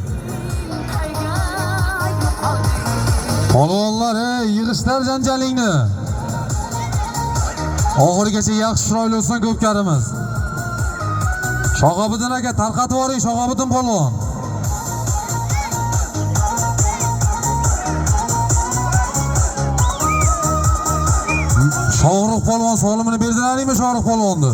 Polvonlar, yig'ishlar janjalingni. Oxirigacha yaxshi chiroyli o'tsin ko'pkarimiz. Shahobiddin aka tarqatib yuboring Shahobiddin polvon. Shohruh polvon solimini berdilaringmi Shohruh polvonni?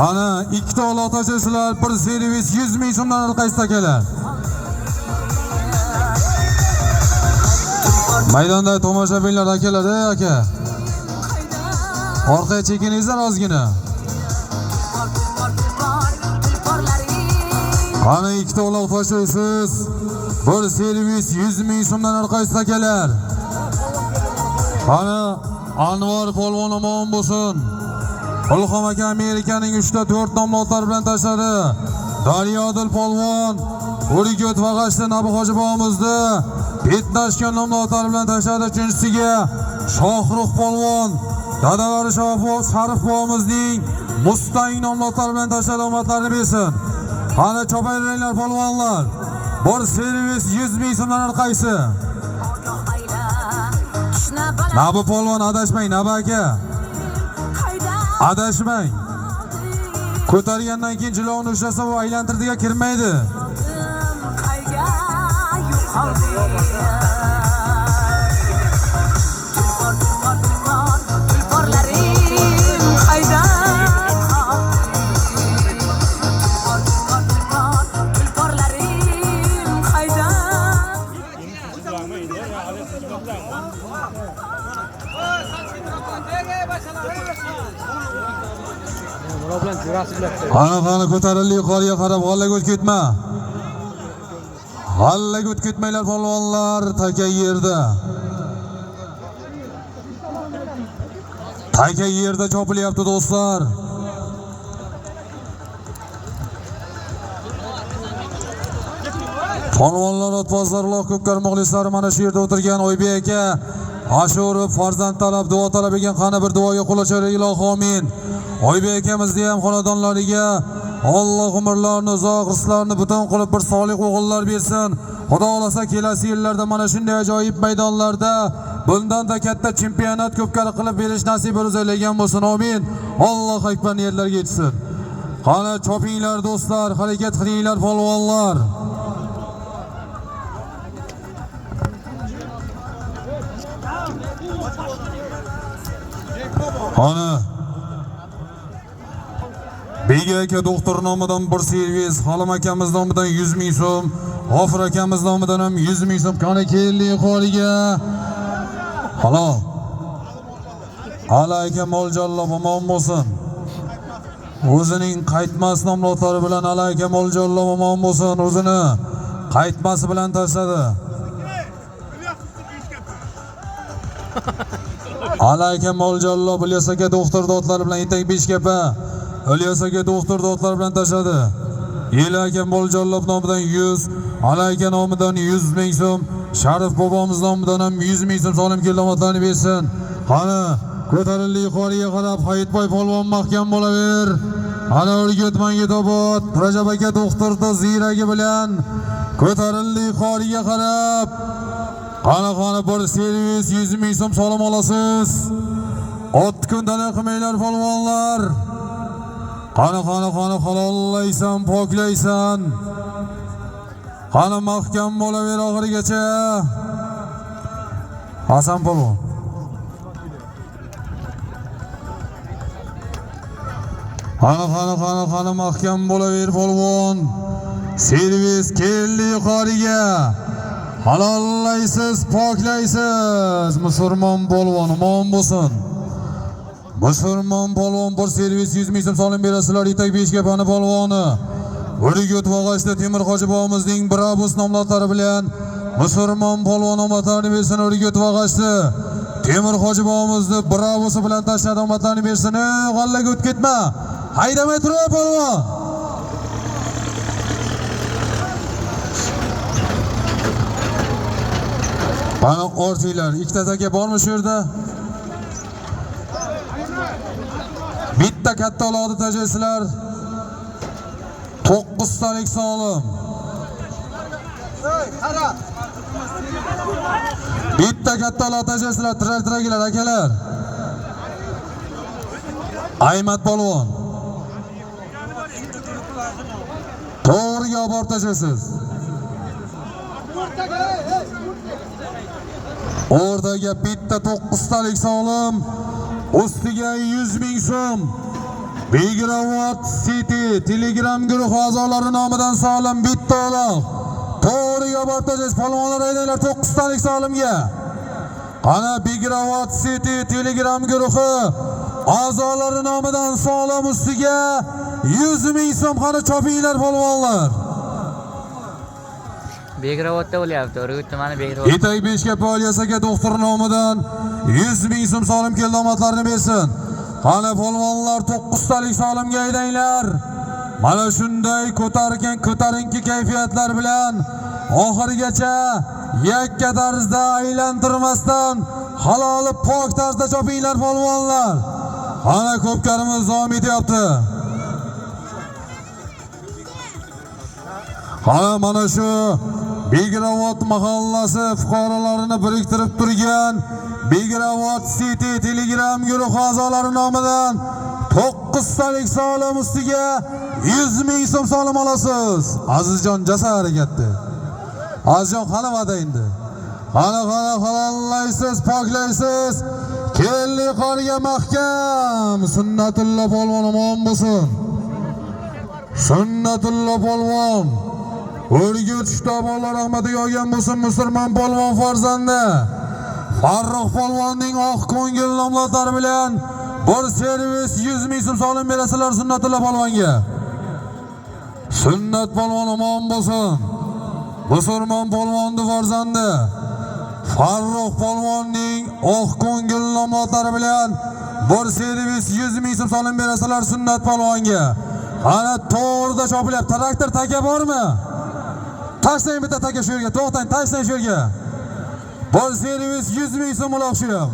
Ana ikkita olot tashlaysizlar, bir servis 100 ming so'mdan orqasida akalar. Maydonda tomoshabinlar akalar, aka. Orqaga chekiningizlar ozgina. Ana ikkita olot tashlaysiz. Bir servis 100 ming so'mdan orqasida akalar. Ana Anvar polvon omon bo'lsin. Ulxom aka Amerikaning 3 ta 4 nomlari bilan tashladi. Daryodil polvon Urgut va G'ashti Nabi Hoji bobomizni bitnashgan nomlari bilan tashladi. Uchinchisiga Shohruh polvon dadalari Sharif bobomizning Mustang nomli otlar bilan tashlamoqlarni bersin. Qani chopayranglar polvonlar. Bir servis 100 ming so'mdan qaysi? Nabi polvon adashmang, Nabi aka. Adashmang. Ko'targandan keyin jilovni ushlasa u aylantirdiga kirmaydi. Qani ko'tarilli yuqoriga qarab g'allaga o't ketma. G'allaga o't ketmanglar polvonlar, taka yerda. Taka yerda chopilyapti do'stlar. Polvonlar, otbozlar, ko'pkar muxlislari mana shu yerda o'tirgan Oybek aka Ashurov farzand talab, duo talab ekan. Qani bir duoga qo'l ochaylik, ilohi amin. Oybek akamizni ham xonadonlariga Alloh umrlarini uzoq, rizqlarini butun qilib bir solih o'g'illar bersin. Xudo xolasa kelasi yillarda mana shunday ajoyib maydonlarda bundan-da katta chempionat ko'pkari qilib berish nasib o'zaylagan bo'lsin. Amin. Alloh akbar yerlarga yetsin. Qani chopinglar do'stlar, harakat qilinglar polvonlar. Qani Bega aka doktor nomidan bir servis, Halim akamiz nomidan 100 ming so'm, G'ofir akamiz nomidan ham 100 ming so'm. Qani keldi yuqoriga. Halol. Alayka mo'ljallob omon bo'lsin. O'zining qaytmas nomlari bilan alayka mo'ljallob omon bo'lsin. O'zini qaytmasi bilan tashladi. Alayka mo'ljallob Ilyos aka doktor dotlari bilan etak beshkapa. Ilyos aka doktor dotlari bilan tashladi. Aka mo'ljallob nomidan 100, Alayka nomidan 100 ming so'm, Sharif bobomiz nomidan ham 100 ming so'm solim kelmoqlarni bersin. Qani ko'tarildi yuqoriga qarab Hayitboy polvon mahkam bo'laver. Ana Urgut Mangitobod Rajab aka doktorda ziragi bilan ko'tarildi yuqoriga qarab. Qani bir servis 100 ming so'm solim olasiz. Ot kundalik qilmanglar polvonlar. Qani halollaysan, poklaysan. Qani mahkam bo'laver oxirigacha. Hasan polvon. Qani mahkam bo'laver polvon. Servis keldi yuqoriga. Halollaysiz, poklaysiz. Musulmon polvon omon bo'lsin. Musulmon polvon bir servis 100 ming so'm solim berasizlar. Etak beshkapani polvoni. Urgut Vog'ashda Temur Hoji bobomizning Brabus nomlari bilan Musulmon polvon omadlarini bersin. Urgut Vog'ashda Temur Hoji bobomizni Brabusi bilan tashladi, omadlarini bersin. G'allaga o't ketma. Haydamay tur polvon. Qani ortinglar, ikkita taka bormi shu yerda? Bitta katta oladi tashlaysizlar. 9 talik solim. Bitta katta oladi tashlaysizlar, tiragilar akalar. Aymat polvon. To'g'riga olib tashlaysiz. O'rtaga bitta 9 talik solim. Ustiga 100 ming so'm. Belgrad City Telegram guruhi a'zolari nomidan solim bitta o'loq. To'g'riga bortasiz polvonlar aydanglar 9 talik solimga. Qani Belgrad City Telegram guruhi a'zolari nomidan solim ustiga 100 ming so'm. Qani chopinglar polvonlar. Begravotda bo'lyapti. Urgut tumani Begravot. Etak beshkapa Ilyos aka doktor nomidan 100 ming so'm solim keldi, omadlarini bersin. Qani polvonlar 9 talik solimga aydanglar. Mana shunday ko'tarinki kayfiyatlar bilan oxirigacha yakka tarzda aylantirmasdan haloli pok tarzda chopinglar polvonlar. Ana ko'pkarimiz davom etyapti. Mana shu Begravot mahallasi fuqarolarini biriktirib turgan Begravot City Telegram guruhi a'zolari nomidan 9 talik solim ustiga 100 ming so'm solim olasiz. Azizjon jasa harakatda. Azizjon qani va'da endi. Qani halollaysiz, poklaysiz. Kelli qoriga mahkam. Sunnatulloh polvon omon bo'lsin. Sunnatulloh polvon O'rgut shtabollar rahmatiga olgan bo'lsin musulmon polvon farzandi. Farruh polvonning oq ko'ngil nomlari bilan bir servis 100 ming so'm solim berasizlar Sunnatulloh polvonga. Sunnat polvon omon bo'lsin. Musulmon polvonning farzandi Farruh polvonning oq ko'ngil nomlari bilan bir servis 100 ming so'm solim berasizlar Sunnat polvonga. Ana to'g'rida chopilyapti. Traktor taka bormi? Tashlang bitta taka shu yerga, to'xtang, tashlang shu yerga. Bir servis 100 ming so'm o'xshayam.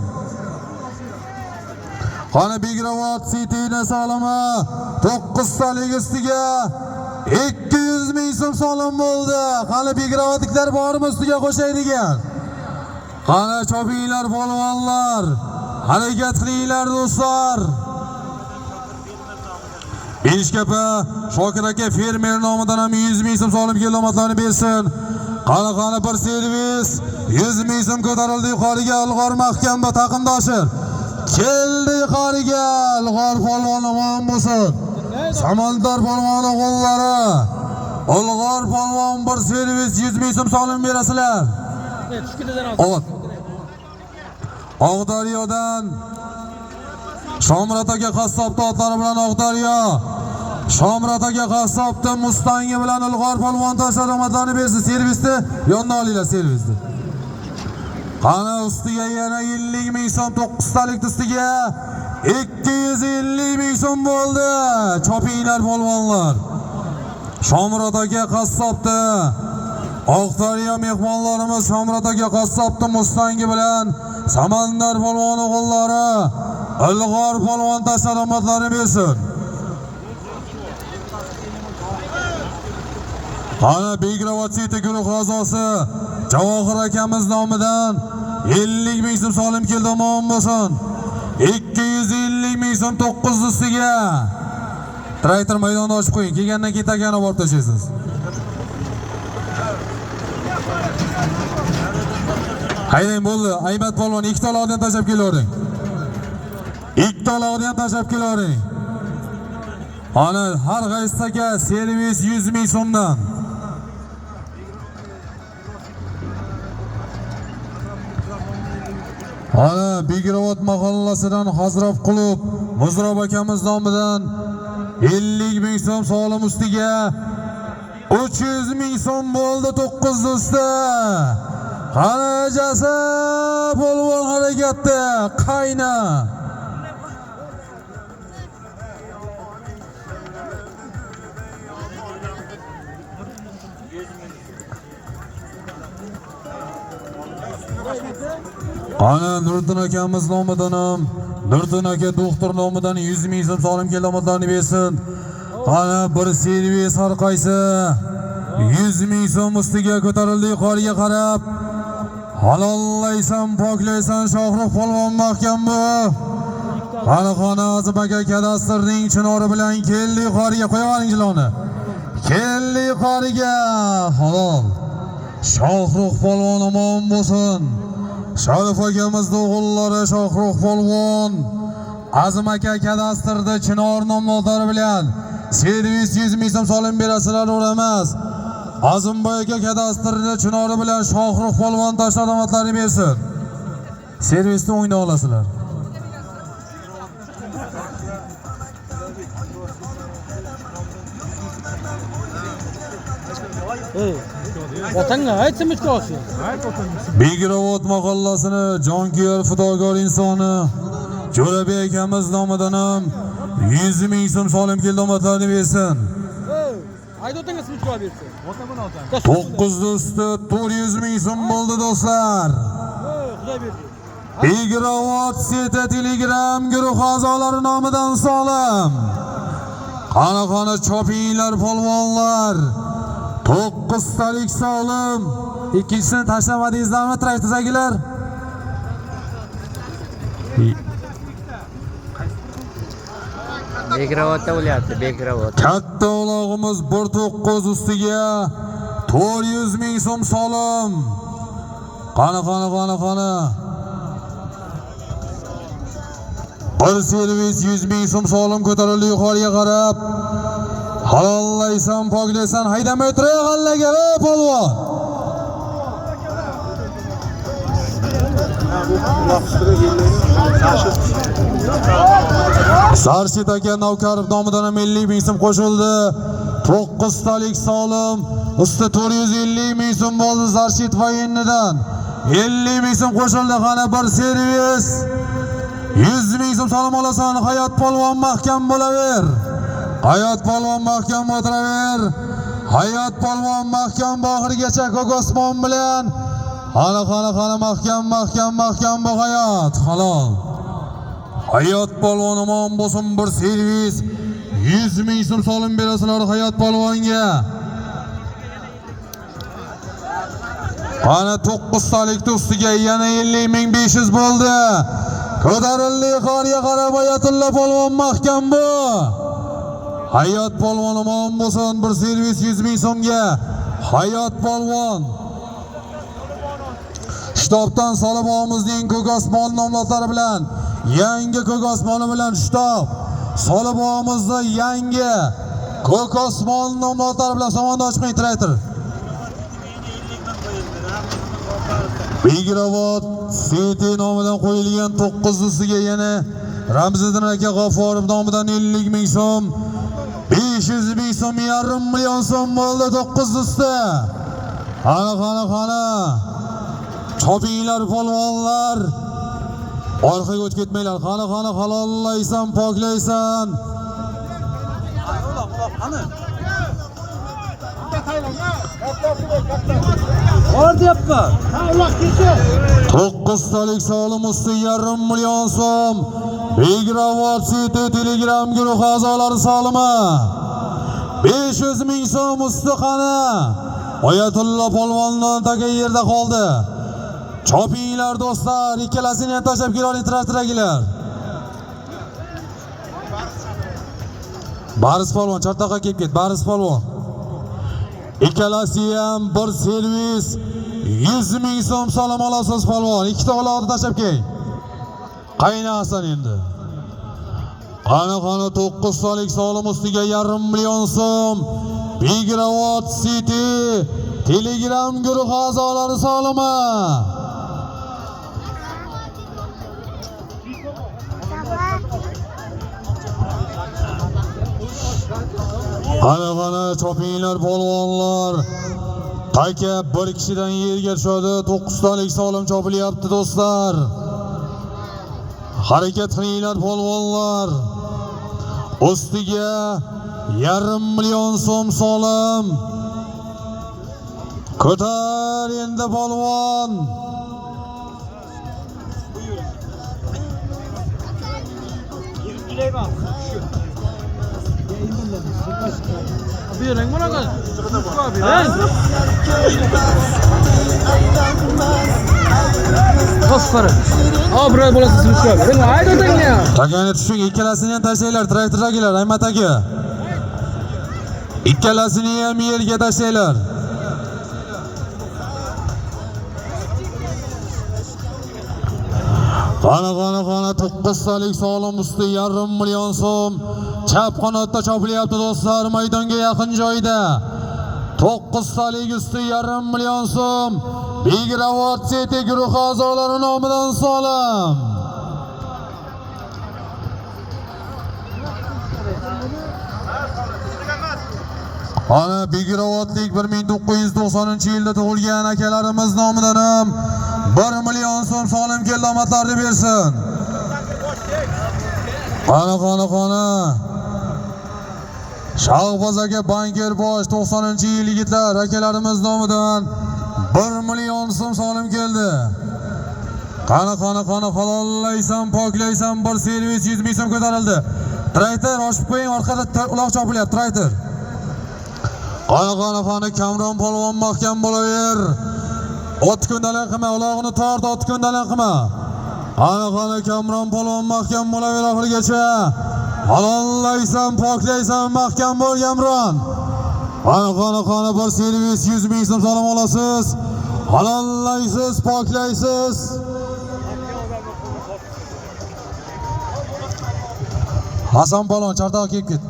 Qani Begravot City'ni solimi 9 talik ustiga 200 ming so'm solim bo'ldi. Qani Begravotliklar bormi ustiga qo'shaydigan? Qani chopinglar polvonlar, harakat qilinglar do'stlar. Beshkapa Shokir aka fermer nomidan ham 100 ming so'm solim kilometlarni bersin. Qani bir servis 100 ming so'm ko'tarildi yuqoriga Ilg'or mahkam va taqimdoshir. Keldi yuqoriga Ilg'or polvon omon bo'lsin. Samandar polvon o'g'illari. Ilg'or polvon bir servis 100 ming so'm solim berasizlar. Oqdaryodan Shomrat aka qassob otlari bilan Oqdaryo. Shomrat aka qassobni Mustangi bilan Ilg'or polvon tasharomatlarni bersin. Servisni yondan olinglar servisni. Qani ustiga yana 50 ming so'm 9 talik ustiga 250 ming so'm bo'ldi. Chopinglar polvonlar. Shomrat aka qassobni Oqdaryo mehmonlarimiz Shomrat aka qassobni Mustangi bilan Samandar polvon o'g'illari Ilg'or polvon tasharomatlarni bersin. Ana Begravot City guruhi a'zosi Javohir akamiz nomidan 50 ming so'm solim keldi omon bo'lsin. 250 ming so'm 9 ustiga. Traktor maydonni ochib qo'ying. Kelgandan keyin takani olib tashlaysiz. Haydang bo'ldi. Aybat polvon 2 taloqdan tashlab kelavering. 2 taloqni ham tashlab kelavering. Ana har qaysiga servis 100 ming so'mdan. Ana Begravot mahallasidan Hazraf Qulub Muzrob akamiz nomidan 50 ming so'm solim ustiga 300 ming so'm bo'ldi 9 usti. Qanajasi polvon harakatda qayna. Ana Nurdin akamiz nomidan ham Nurdin aka doktor nomidan 100 ming so'm solim kilometlarni bersin. Ana bir servis har qaysi 100 ming so'm ustiga ko'tarildi yuqoriga qarab. Halollaysan, poklaysan Shohrux polvon mahkam bu. Qani Azim aka kadastrning chinori bilan keldi yuqoriga qo'yavering jiloni. Keldi yuqoriga. Halol. Shohrux polvon omon bo'lsin. Sharif akamizning o'g'illari Shohrux polvon Azim aka kadastrda chinor nomlari bilan servis 100 ming so'm solim berasizlar o'ramas. Azimboy aka kadastrda chinori bilan Shohrux polvon tasharomatlarini bersin. Servisni o'yna olasizlar. Otangga aytsim ichki olsin. Begravot mahallasini jonkuyar fidokor insoni Jo'rabek akamiz nomidan ham 100 ming so'm solim kilometlarni bersin. Haydi otangga ichki olib bersin. 9 do'sti 400 ming so'm bo'ldi do'stlar. Xudo berdi. Begravot Sete Telegram guruh a'zolari nomidan salom. Qani chopinglar polvonlar. 9 talik salom. Ikkinchisini tashlamadingizlarmi traktordagilar? Bekravotda bo'lyapti, Bekravot. Katta ulog'imiz 1.9 ustiga 400 ming so'm salom. Qani. Bir servis 100 ming so'm solim ko'tarildi yuqoriga qarab. Halollaysan, poklaysan, haydamay o'tiray g'allaga, polvon. Sarshid aka Navkarov nomidan 50 ming so'm qo'shildi. 9 talik solim, usti 450 ming so'm bo'ldi Sarshid Vayinnidan. 50 ming so'm qo'shildi, qani bir servis. 100 ming so'm salom olasan, Hayot polvon mahkam bo'laver. Hayot polvon mahkam o'tiraver. Hayot polvon mahkam oxirigacha Ko'kosmon bilan. Qani mahkam bu Hayot. Halol. Hayot polvon omon bo'lsin, bir servis 100 ming so'm solim berasizlar Hayot polvonga. Qani 9 talik ustiga yana 50.500 bo'ldi. Ko'tarildi yuqoriga qarab Hayatulla polvon mahkam bu. Hayot polvon omon bo'lsin, bir servis 100 ming so'mga. Hayot polvon. Shtobdan Solibog'imizning Ko'kosmon nomlari bilan, yangi Ko'kosmoni bilan shtob. Solibog'imizda yangi Ko'kosmon nomlari bilan somonda ochmay traktor. Begravot Sete nomidan qo'yilgan 9 ustiga yana Ramziddin aka G'ofurov nomidan 50 ming so'm, 500 ming so'm, 5,5 million so'm bo'ldi 9 usti. Qani. Chopinglar polvonlar. Orqaga o'tib ketmanglar. Qani halollaysan, poklaysan. Bor deyapman. 9 talik solim usti 5,5 million so'm. Begravot Sete Telegram guruh a'zolari solimi. 500 ming so'm usti qani. Oyatulla polvondan taga yerda qoldi. Chopinglar do'stlar, ikkalasini ham tashlab keling traktordagilar. Baris polvon chartoqqa kelib ket, Baris polvon. Ikkalasi ham bir servis 100 ming so'm salom olasiz polvon. Ikkita uloqni tashlab keling. Qaynasan endi. Qani 9 talik solim ustiga 5,5 million so'm. Begravot City Telegram guruh a'zolari solimi. Qani chopinglar polvonlar. Taka bir kishidan yerga tushadi. 9 talik solim chopilyapti do'stlar. Harakat qilinglar polvonlar. Ustiga 5,5 million so'm solim. Ko'tar endi polvon. Bering bunaqa. Fosfor. Obro'y bo'lasiz sizga. Bering hayda o'tinglar. Takani tushing, ikkalasini ham tashlanglar traktordagilar, Aymat aka. Ikkalasini ham yerga tashlanglar. Qani 9 talik solim usti 5,5 million so'm. Chap qanotda chopilyapti do'stlar, maydonga yaqin joyda. 9 talik usti 5,5 million so'm. Begravot City guruh a'zolari nomidan salom. Ana Begravotlik 1990-yilda tug'ilgan akalarimiz nomidan ham 1 million so'm solim keldi, omadlarni bersin. Qani. Shahboz aka banker bosh 90-yil yigitlar akalarimiz nomidan 1 million so'm solim keldi. Qani halollaysan, poklaysan, bir servis 100 ming so'm ko'tarildi. Traytor oshib qo'ying, orqada uloq chopilyapti, traytor. Qani Kamron polvon mahkam bo'laver. Ot kundalan qilma, ulog'ini tort, ot kundalan qilma. Qani Kamron polvon mahkam bo'laver oxirigacha. Halollaysan, poklaysan, mahkam bo'l Kamron. Qani bir servis 100 ming so'm so'ram olasiz. Halollaysiz, poklaysiz. Hasan polvon chartoq kelib ket.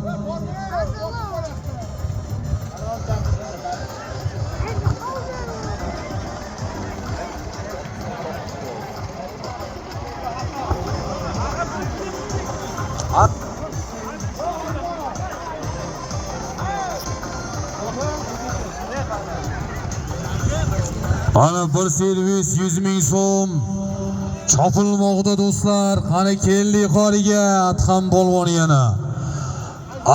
Ana bir servis 100 ming so'm chopilmoqda do'stlar. Qani keldi yuqoriga Adham polvon yana.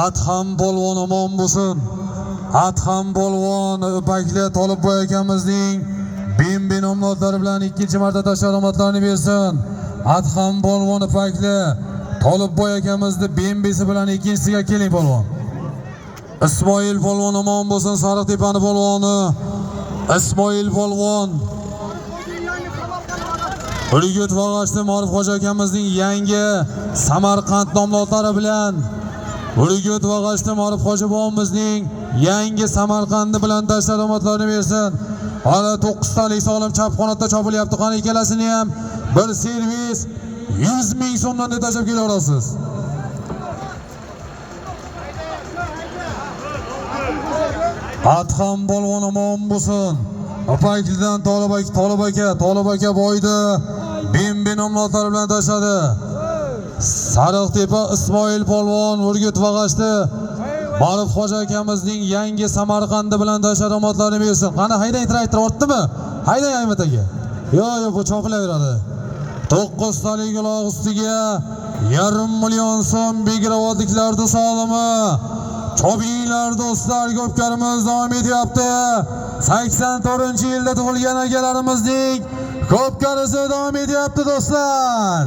Adham polvon omon bo'lsin. Adham polvon Ipakli Tolibboy akamizning bin omlatlari bilan ikkinchi marta tasharomatlarini bersin. Adham polvon Ipakli Tolibboy akamizni bembesi bilan ikkinchisiga keling polvon. Ismoil polvon omon bo'lsin. Sariq tepani polvoni Ismoil polvon. Urgut va G'ashti Morif Xo'ja akamizning yangi Samarqand nomlari bilan Urgut va G'ashti Morif Xo'ja bobomizning yangi Samarqandi bilan tasharomatlarini bersin. Ana 9 talik sog'lom chap qanotda chopilyapti. Qani ikkalasini ham bir servis 100 ming so'mdan tashlab kela olasiz. Adham polvon omon bo'lsin. Apaklidan Tolib aka boydi. Bin omlatlari bilan tashladi. Sariqtepa Ismoil polvon Urgut va G'ashti Morif Xo'ja akamizning yangi Samarqandi bilan tasharomatlarini bersin. Qani haydang, traktor ortdimi? Haydang Aymat aka. Yo'q, bu chopilaveradi. 9 talik uloq ustiga 1,5 million so'm Begravodliklarda solimi. Chobinglar do'stlar, ko'pkarimiz davom etyapti. 84-yilda tug'ilgan akalarimizning ko'pkarisi davom etyapti do'stlar.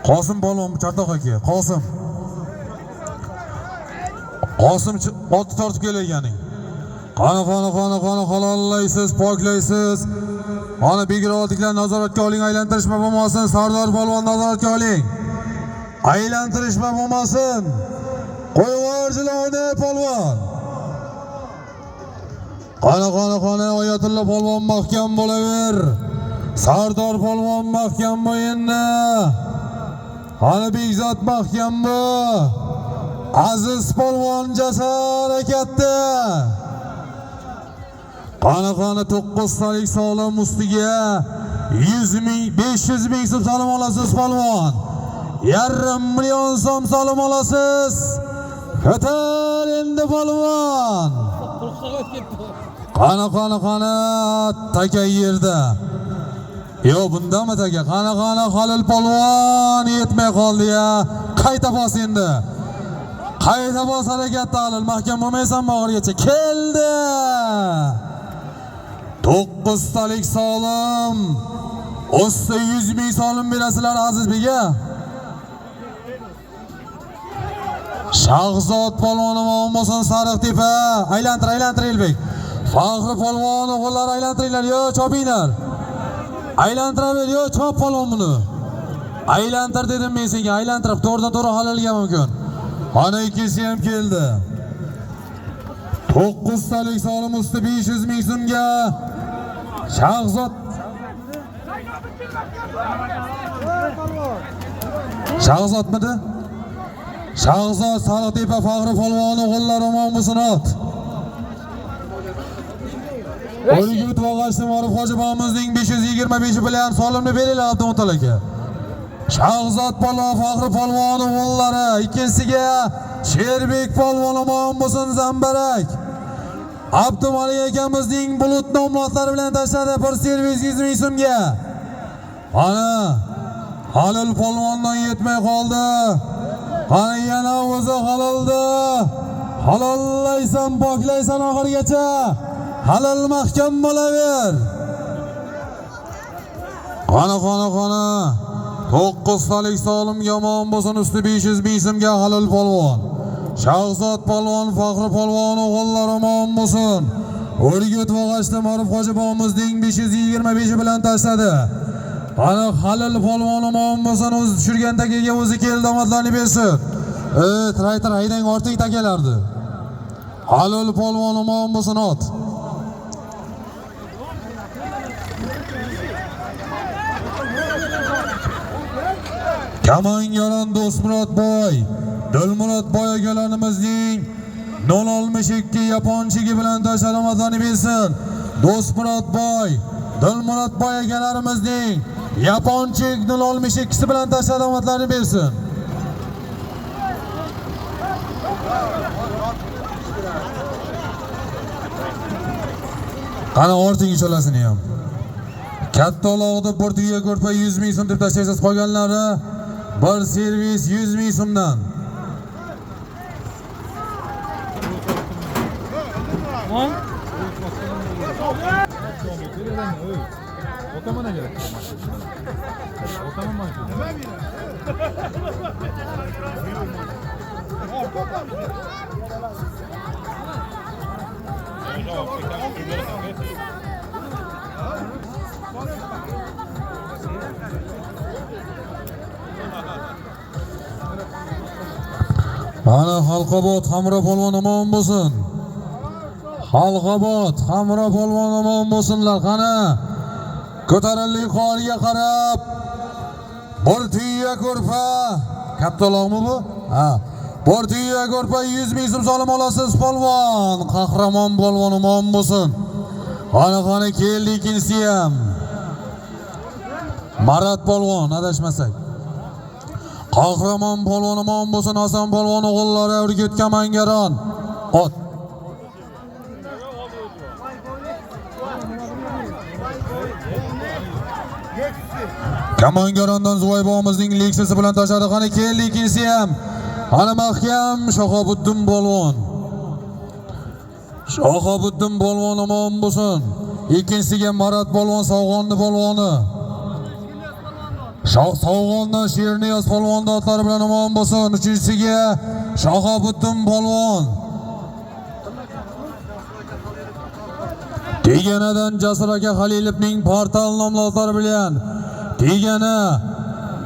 Qosim polvon chartoq aka, Qosim otni tortib kelganing. Qani halollaysiz, poklaysiz. Ana Begravodliklar nazoratga oling, aylantirishma bo'lmasin. Sardor polvon nazoratga oling. Aylantirishma bo'lmasin. Qo'yvorjilarni polvon. Qani Oyatulla polvon mahkam bo'laver. Sardor polvon mahkam bo'yinni. Qani Begzod mahkam bu. Aziz polvon jasar harakatda. Qani 9 talik sog'lom ustiga 100 ming 500 ming so'm solim olasiz polvon. 1,5 million so'm solim olasiz. Ko'tar endi polvon. Qani taka yerda. Yo bundami taka? Qani Halil polvon yetmay qoldi ya. Qayta bos endi. Qayta bos harakatda Halil. Mahkam bo'lmaysan og'irgacha. Keldi. 9 talik solim. Usti 100 ming solim berasizlar Azizbekga. Shahzod polvonim bo'lsin Sariqtepa. Aylantir Elbek. Faxri polvon o'g'illar aylantiringlar, yo chopinglar. Aylantiraver, yo chop polvon buni. Aylantir dedim men senga, aylantirib to'g'ridan-to'g'ri Halilga mumkin. Ana ikkisi ham keldi. 9 talik solim usti 500 ming so'mga Shahzodmidi? Shahzod Sariqtepa Faxri polvon o'g'illar omon bo'lsin ot. Urgut va G'ashti Morif Xo'ja bobomizning 525 bilan solimni beringlar Abdumotal aka. Shahzod polvon Faxri polvon o'g'illari, ikkinchisiga Sherbek polvon omon bo'lsin Zambarak. Abdumalik akamizning bulut nomlatlari bilan tashladi bir servis 100 ming so'mga. Ana Halil polvondan yetmay qoldi. Qani yana o'zi haloldi. Halollaysan, poklaysan oxirigacha. Halol mahkam bo'laver. Qani. 9 talik solim yomon bo'lsin usti 500 besimga Halil polvon. Shahzod polvon, Faxri polvon o'g'illar omon bo'lsin. O'rgut Vog'ashda Ma'ruf Hoji bobomizning 525 bilan tashladi. Qani Halil polvon omon bo'lsin, o'zi tushirgan takaga o'zi keldi, omadlarni bersin. Traytor haydang orting takalardi. Halil polvon omon bo'lsin ot. Kamangaron Do'stmurod boy, Dilmurod boy akalarimizning 062 yaponchigi bilan tashlamatlarni bersin. Do'stmurod boy, Dilmurod boy akalarimizning yaponchig 062 bilan tashlamatlarni bersin. Qani orting isholasini ham. Katta olog'ida bir tuya ko'rpa 100 ming so'm deb tashlaysiz, qolganlari bir servis 100 ming so'mdan. Mana Halqobod Hamro polvon omon bo'lsin. Halqobod Hamro polvon omon bo'lsinlar. Qani ko'tarilli qoriga qarab bir tuya ko'rpa. Katta olog'mi bu? Ha. Bir tuya ko'rpa 100 ming so'm solim olasiz polvon. Qahramon polvon omon bo'lsin. Qani keldi ikkinchisi ham. Marat polvon adashmasak. Qahramon polvon omon bo'lsin, Hasan polvon o'g'illari O'rgut Kamangaron. Ot. Kamangarondan Zuvoy bobomizning Lexus'i bilan tashladi. Qani keldi ikkinchisi ham. Qani mahkam Shahobuddin polvon. Shahobuddin polvon omon bo'lsin. Ikkinchisiga Marat polvon, Sog'onni polvoni. Sog'ondan Sherniyoz polvon otlari bilan omon bo'lsin. Uchinchisiga Shahobuddin polvon. Teganadan Jasur aka Xalilovning portal nomli otlari bilan Tegana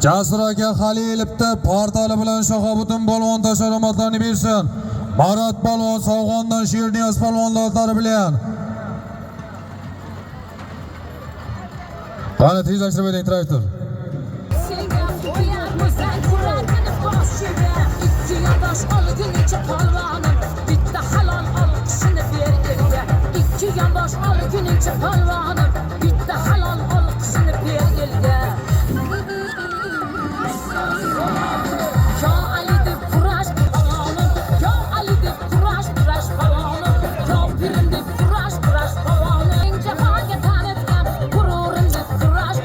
Jasur aka Xalilovda portali bilan Shahobuddin polvon tasharomatlarni bersin. Marat polvon Sog'ondan Sherniyoz polvon otlari bilan. Qani tezlashtirib o'ting traktor. Bitta halol olqishini ber elga. Ikki yondosh olguningcha polvonim, bitta halol olqishini ber elga. Yo Ali deb kurash polvonim, yo Ali deb kurash polvonim, yo pirim deb kurash polvonim. Jahonga tanitgan gururim deb kurash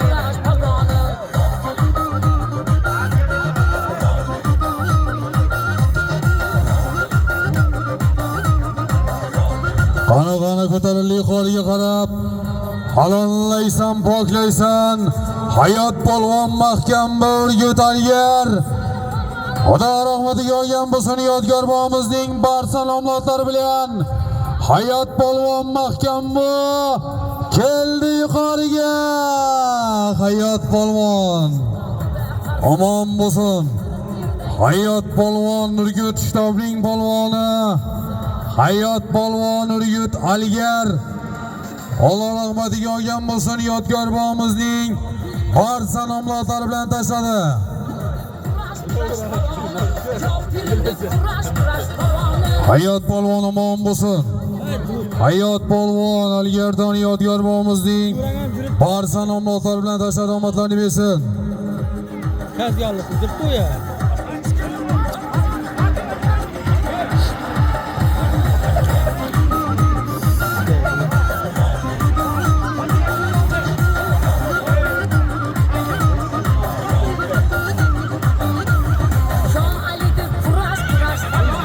polvonim. Qani ko'tarilli qoriga qarab halollaysan, poklaysan. Hayot polvon mahkam O'rgut Algar. Xudo rahmatiga olgan bo'lsin yodgor bobomizning barcha nomlari bilan. Hayot polvon mahkam bu keldi yuqoriga. Hayot polvon omon bo'lsin. Hayot polvon O'rgut shtabning polvoni. Hayot polvon O'rgut Algar. Alloh rahmatiga olgan bo'lsin yodgor bobomizning barcha nomlari bilan tashladi. Hayot polvon omon bo'lsin. Hayot polvon Algardan yodgor bobomizning barcha nomlari bilan tashladi, omadlarni bersin. Kazganlik deb qo'ya.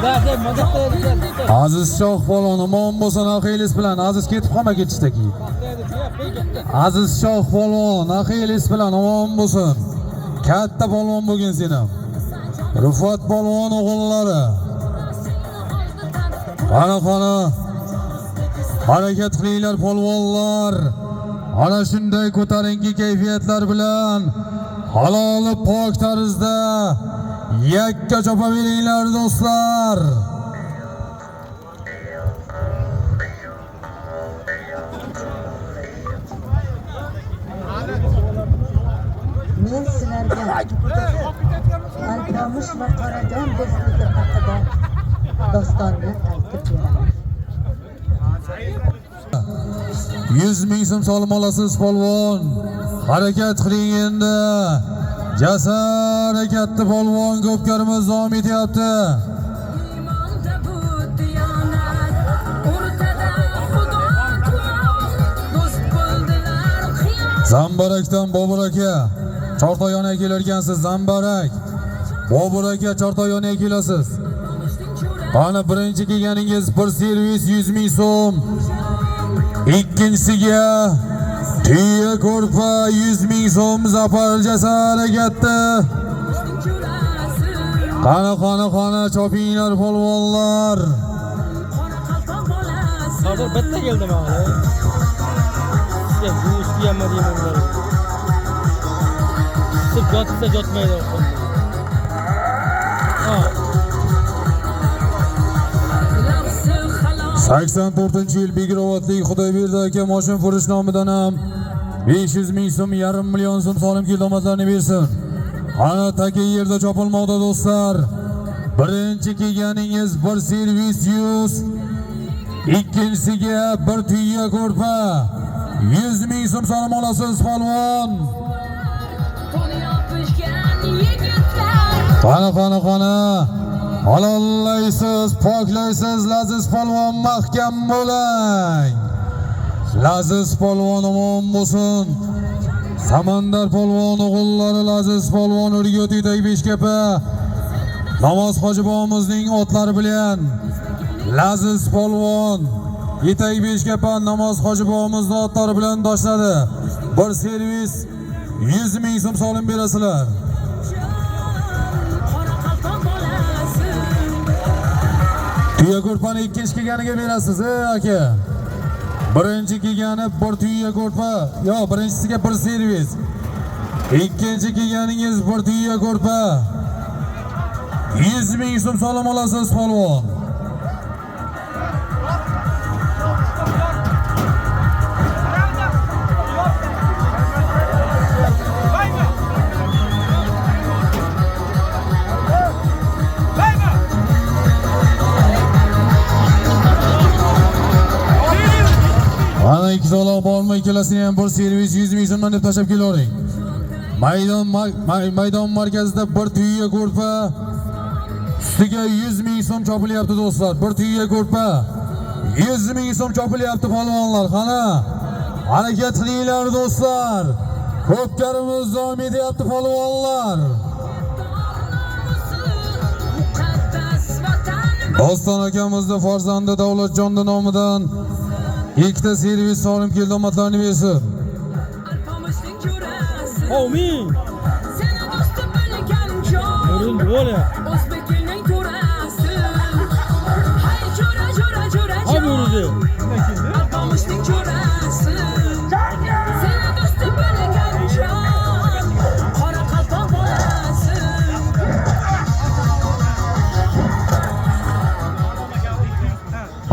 Zaten mazak koyacağız. Aziz Shoh polvon omon bo'lsin axilis bilan. Aziz ketib qolma ketishdagi. Aziz Shoh polvon axilis bilan omon bo'lsin. Katta polvon bo'lgan sen ham. Rufat polvon o'g'illari. Qana harakat qilinglar polvonlar. Ana shunday ko'tarinki kayfiyatlar bilan halol pok tarzda yakka chopaveringlar do'stlar. Men sizlarga Alpomish va Qorajon do'stligi haqida dostonni aytib beraman. 100 ming so'm solim olasiz polvon. Harakat qiling endi. Jasar harakatli polvon ko'pkarimiz davom etyapti. Zambarakdan Bobur aka Chortoy yoniga kelarkansiz. Zambarak Bobur aka Chortoy yoniga kelasiz. Ana birinchi kelganingiz bir servis 100 ming so'm. Ikkinchisiga tuya ko'rpa 100 ming so'm Zafar Jasar harakatda. Qana chopinglar polvonlar. Hozir bitta keldim hali. Sizga bu ustiyamma deyman. Siz jotsa jotmaydi. 84-yil Begirovatlik Xudoyberdi aka mashina furish nomidan ham 500 ming so'm, yarim million so'm solim kilometrlarni bersin. Ana taka yerda chopilmoqda do'stlar. Birinchi kelganingiz bir servis 100, ikkinchisiga bir tuya ko'rpa 100 ming so'm solim olasiz polvon. Qana halollaysiz, poklaysiz, Laziz polvon mahkam bo'lang. Laziz polvon omon bo'lsin. Samandar polvon o'g'illari Laziz polvon Urgut Itak Beshkapa Namoz hoji bobomizning otlari bilan Laziz polvon Itak Beshkapa Namoz hoji bobomizning otlari bilan boshladi. Bir servis 100 ming so'm solim berasizlar. Tuya ko'rpani ikkinchi kelganiga berasiz, aka. Birinchi kelgani bir tuya ko'rpa, yo birinchisiga bir servis. Ikkinchi kelganingiz bir tuya ko'rpa 100 ming so'm solim olasiz polvon. Ana ikki saloq bormi, ikkalasini ham bir servis 100 ming so'mdan deb tashlab kelavering. Maydon markazida bir tuya ko'rpa ustiga 100 ming so'm chopilyapti do'stlar. Bir tuya ko'rpa 100 ming so'm chopilyapti polvonlar. Qana harakat qilinglar do'stlar. Ko'pkarimiz davom etyapti polvonlar. Doston akamizning farzandi Davlatjon nomidan ikkita servis solim kilometrlarni bersin. Amin. Nurun bo'la. O'zbekning to'rasi. Hay jo'ra. Hamurdi. Alpamishning jo'rasi. Seni do'stim bilgan jon. Qora qalpoq bolasi.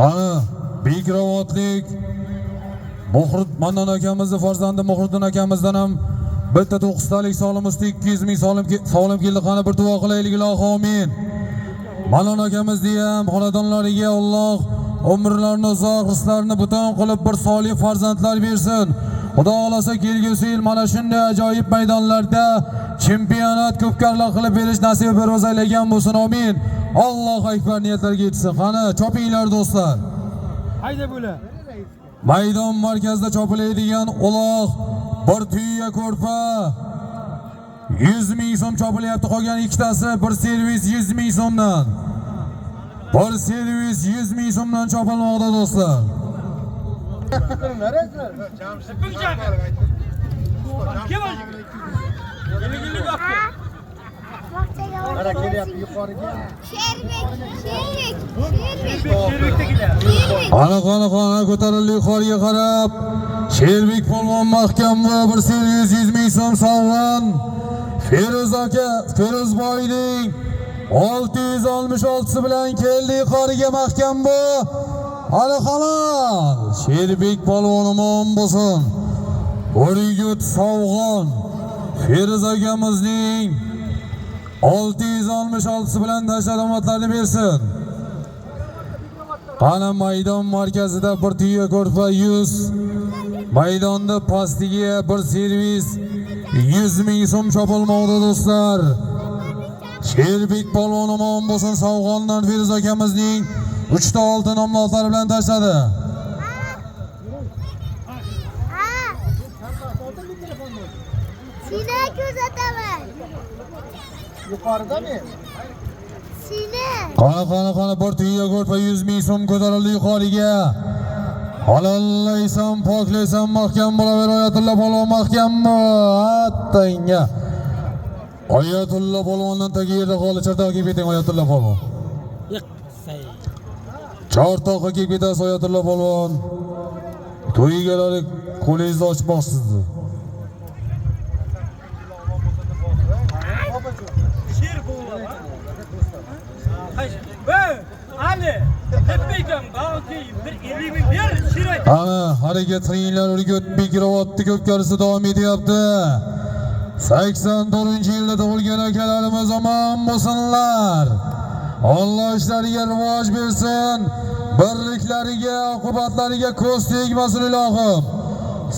Ana Begirovatlik Mannon akamizning farzandi Muhriddin akamizdan ham bitta 9 talik solim usti 200 ming solim keldi. Qani bir duo qilaylik, ilohi amin. Mannon akamizni ham xonadonlariga Alloh umrlarini uzoq, rizqlarini butun qilib bir solih farzandlar bersin. Xudo xolasa kelgusi yil mana shunday ajoyib maydonlarda chempionat ko'pkarlar qilib berish nasib berib aylagan bo'lsin. Amin. Allohu akbar niyatlarga yetsin. Qani chopinglar do'stlar. Hayda bo'la. Maydon markazida chopilaydigan uloq bir tuya ko'rpa 100 ming so'm chopilyapti. Qolgan ikkitasi bir servis 100 ming so'mdan. bir servis 100 ming so'mdan chopilmoqda do'stlar. Ana ko'tarildi yuqoriga qarab. Sherbek polvon mahkam va bir servis 100 ming so'm sovg'on. Feruz aka, Feruzboyning 666 bilan keldi yuqoriga mahkam bu. Ana halol. Sherbek polvon omon bo'lsin. O'riygut sovg'on. Feruz akamizning 666 bilan tashlamatlarni bersin. Qana maydon markazida bir tuya ko'rpa 100, maydonda pastiga bir servis 100 ming so'm chopilmoqda do'stlar. Sherbek polvon omon bo'lsin sovg'ondan Feruz akamizning 3 ta oltin nomlari bilan tashladi. Seni kuzataman. Yuqoridami? Seni. Qana bir tuya ko'rpa 100 ming so'm ko'tarildi yuqoriga. Halollaysan, poklaysan, mahkam bo'laver Oyatulla polvon mahkammi? Attanga. Oyatulla polvondan tagi yerda qoli chartoqqa kelib keting Oyatulla polvon. Chartoqqa kelib ketasiz Oyatulla polvon. To'yigalari qo'lingizni ochmoqsizdi. Ana harakat qilinglar, Urgut Bekrovatni ko'pkarisi davom etyapti. 84-yilda tug'ilgan akalarimiz omon bo'lsinlar. Alloh ishlariga rivoj bersin. Birliklariga, oqibatlariga ko'z tegmasin ilohim.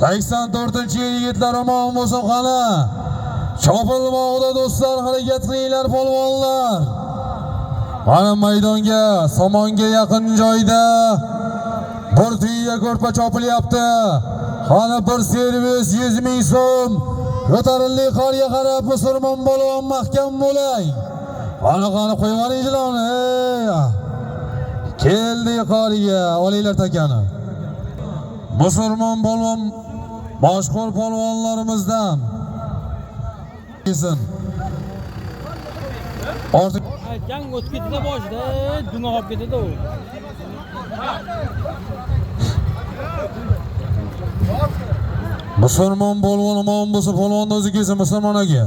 84-yil yigitlar omon bo'lsin qani. Chopilmoqda do'stlar, harakat qilinglar polvonlar. Mana maydonga, somonga yaqin joyda bir tuya ko'rpa chopilyapti. Qani bir servis 100 ming so'm. Ko'tarildi qoriga qarab musulmon polvon mahkam bo'lang. Qani qo'yvaringizlarni. Keldi qoriga, olinglar takani. Musulmon polvon mashhur polvonlarimizdan. Kesin. Ortiq jang o'tib ketdi boshida, dunyo olib ketdi u. Musulmon polvon omon bo'lsa polvonni o'zi kelsin musulmon aka.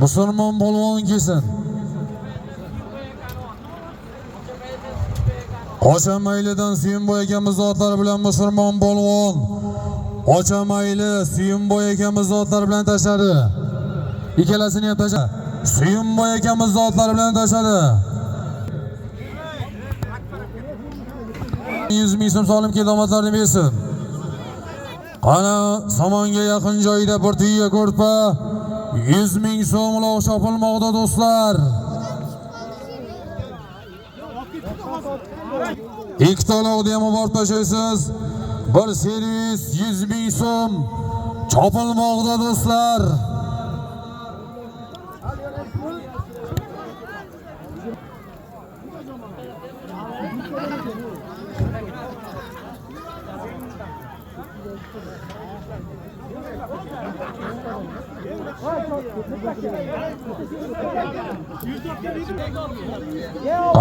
Musulmon polvon kelsin. Qochamaylidan Suyunboy akamiz zotlari bilan musulmon polvon. Qochamayli Suyunboy akamiz zotlari bilan tashladi. Ikkalasini ham tashladi. Suyunboy akamiz zotlari bilan tashladi. 100 ming so'm solim kilometrlarni bersin. Qani somonga yaqin joyda bir tuya ko'rpa 100 ming so'm uloq chopilmoqda do'stlar. Ikkita uloqni ham olib tashlaysiz. Bir servis 100 ming so'm chopilmoqda do'stlar.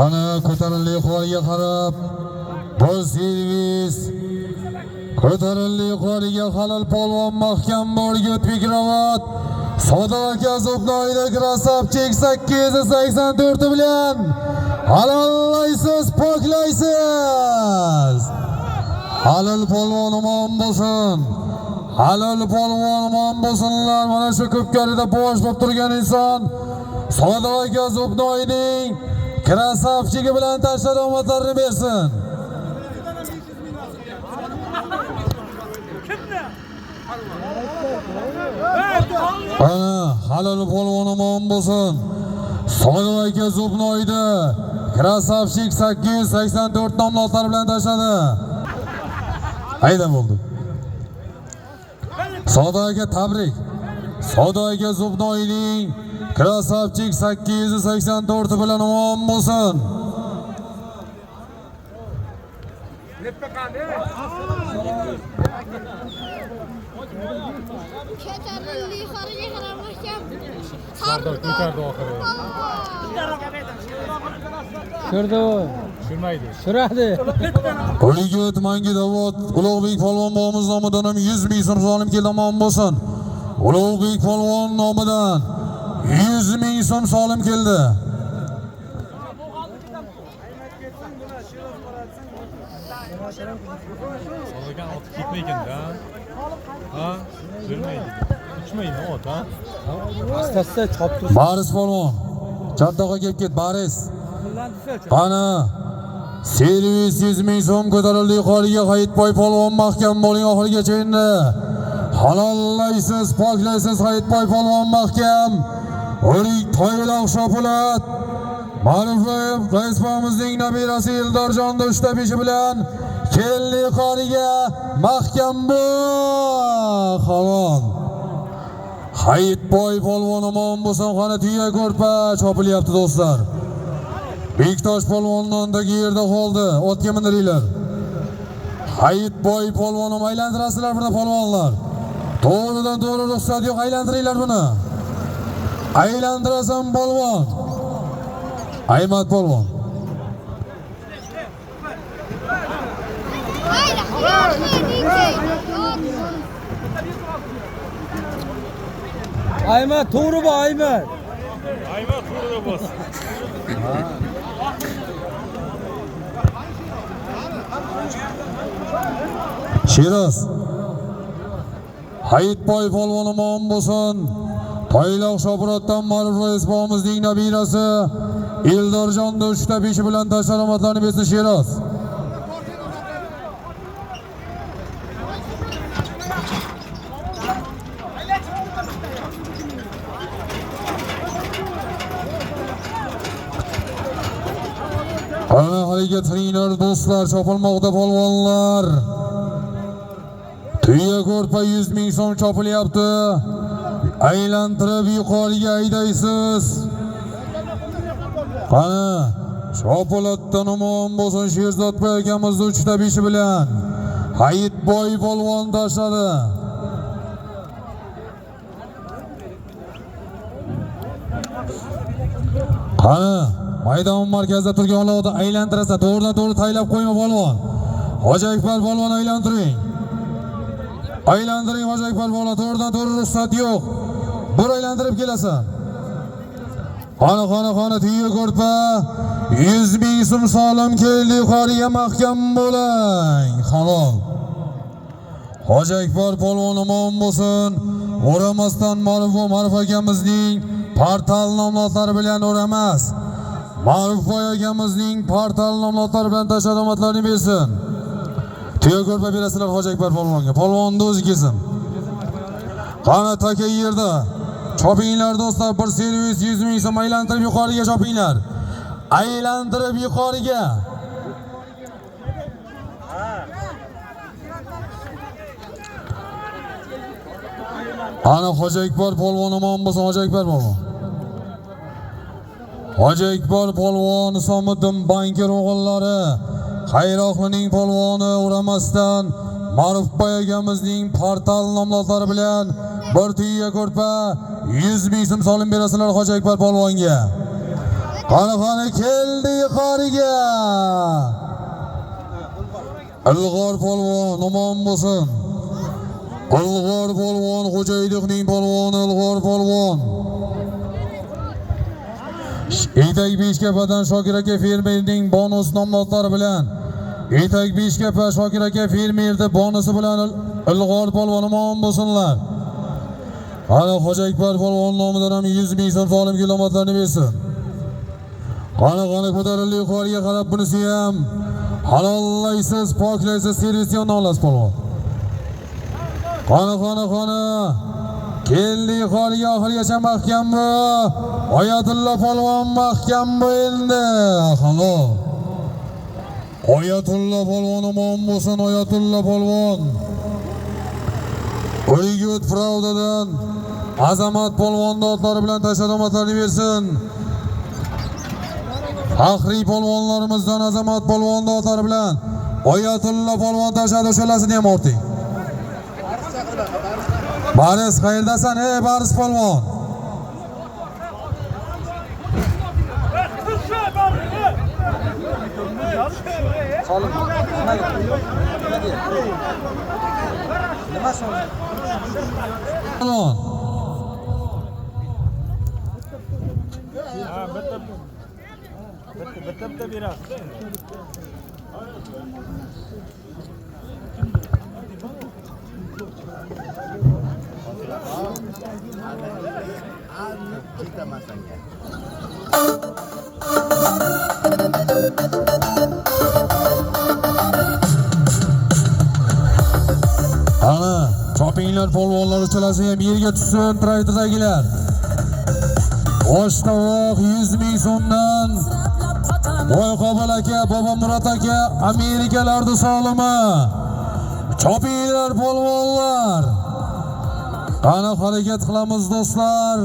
Ana ko'tarildi yuqoriga qarab bir servis ko'tarildi yuqoriga halol polvon mahkam O'rgut Bekrovat Sodiq aka Zobnoyda krasavchik 884 bilan halollaysiz, poklaysiz. Halol polvon omon bo'lsin. Halol polvon omon bo'lsinlar. Mana shu ko'pkarida bosh bo'lib turgan inson Sodiq aka Zobnoyning krasavchigi bilan tashlab omadlarini bersin. Ana halol polvon omon bo'lsin. Sodiq aka Zobnoyda krasavchik 884 nomlotlar bilan tashladi. Ayda bo'ldi. Sodiq aka tabrik. Sodiq aka Zobnoyning krasavchik 884 bilan omon bo'lsin. Şurada o. Süradi. O'liga tumanga Davod Ulug'bek polvon bobomiz nomidan ham 100 ming so'm solim keldi, omon bo'lsin. Ulug'bek polvon nomidan 100 ming so'm solim keldi. So'ragan ot ketmayganda. Ha? Yurmaydi. Uchmaydi ot, ha? Asta-asta chop tursin. Baris polvon. Chortoqqa kelib ket, Baris. Qani. Servis 100 ming so'm ko'tarildi yuqoriga. Hayitboy polvon mahkam bo'ling oxirigacha endi. Halollaysiz, poklaysiz Hayitboy polvon mahkam. O'lik toyloq shopulat. Ma'rufov rais boboimizning nabirasi Eldorjon uchta beshi bilan keldi yuqoriga. Mahkam bo'l. Halol. Hayitboy polvon omon bo'lsin, xona tuya ko'rpa chopilyapti do'stlar. Bektosh polvonnondagi yerda qoldi. Otga mindiringlar. Hayitboy polvonim aylantirasizlar buni polvonlar. To'g'ridan to'g'ri ruxsat yo'q, aylantiringlar buni. Aylantirasan polvon. Aymat polvon. Aymat to'g'ri bu Aymat. Aymat to'g'ri bos. Shiroz. Hayitboy polvon omon bo'lsin. Toyloq shopuratdan Ma'ruf rais boboimizning nabirasi Eldorjon uchta beshi bilan tasalomatlarni bersin Shiroz. Ana harakat qilinglar do'stlar, chopilmoqda polvonlar. Tuya ko'rpa 100 ming so'm chopilyapti. Aylantirib yuqoriga haydaysiz. Qani, chopilatdan omon bo'lsin Sherzodboy akamiz uchta beshi bilan. Hayitboy polvon tashladi. Qani, maydon markazida turgan holatda aylantirasa, to'g'ridan to'g'ri taylab qo'yma polvon. Hoji Akbar polvon aylantiring. Aylantiring Hoji Akbar polvon, to'g'ridan to'g'ri ruxsat yo'q. Bir aylantirib kelasan. Qani tuya ko'rpa 100 ming so'm solim keldi yuqoriga, mahkam bo'ling. Halol. Hoji Akbar polvon omon bo'lsin. O'ramasdan Ma'ruf akamizning portal nomlari bilan o'ramas. Ma'rufboy akamizning portal nomlari bilan tashadomatlarni bersin. Tuya ko'rpa berasizlar Hoji Akbar polvonga. Polvonni o'zi kelsin. Qani taka yerda. Chopinglar do'stlar, bir servis 100 ming so'm aylantirib yuqoriga chopinglar. Aylantirib yuqoriga. Ana Hoji Akbar polvon omon bo'lsin, Hoji Akbar polvon. Hoji Akbar polvon Isomiddin bankir o'g'illari, Qayroqlining polvoni o'ramasdan Ma'rufboy akamizning portal nomlari bilan bir tuya ko'rpa 100 ming so'm solim berasizlar Hoji Akbar polvonga. Qani keldi yuqoriga. Ilg'or polvon omon bo'lsin. Ilg'or polvon Xo'jaydiqning polvoni Ilg'or polvon. Etak Beshkapadan Shokir aka fermerning bonus nomlari bilan Etak Beshkapa Shokir aka fermerning bonusi bilan Ilg'or polvon omon bo'lsinlar. Qani Hoji Akbar polvon nomidan ham 100 ming so'm solim kilometrlarni bersin. Qani ko'tarildi yuqoriga qarab, bunisi ham halollaysiz, poklaysiz, servisyon olasiz polvon. Qani keldi yuqoriga, oxirigacha mahkam bu. Oyatulla polvon mahkam bu endi. Halol. Oyatulla polvon omon bo'lsin, Oyatulla polvon. O'ligut Pravdadan Azamat polvon dotlari bilan tashadomatlarni bersin. Faxriy polvonlarimizdan Azamat polvon dotlari bilan Oyatulla polvon tashadi, o'shalasini ham orting. Baris qayerdasan? Baris polvon. Solim. Nima deydi? Nima solim? Polvon. Ha, bitta berasiz. Ana, chopinglar polvonlar uchalasi ham yerga tushsin, traytordagilar. Osh tovoq 100 ming so'mdan Boyqobul aka, Bobo Murod aka, Amerikalarda solimi. Chopinglar polvonlar. Qani harakat qilamiz do'stlar.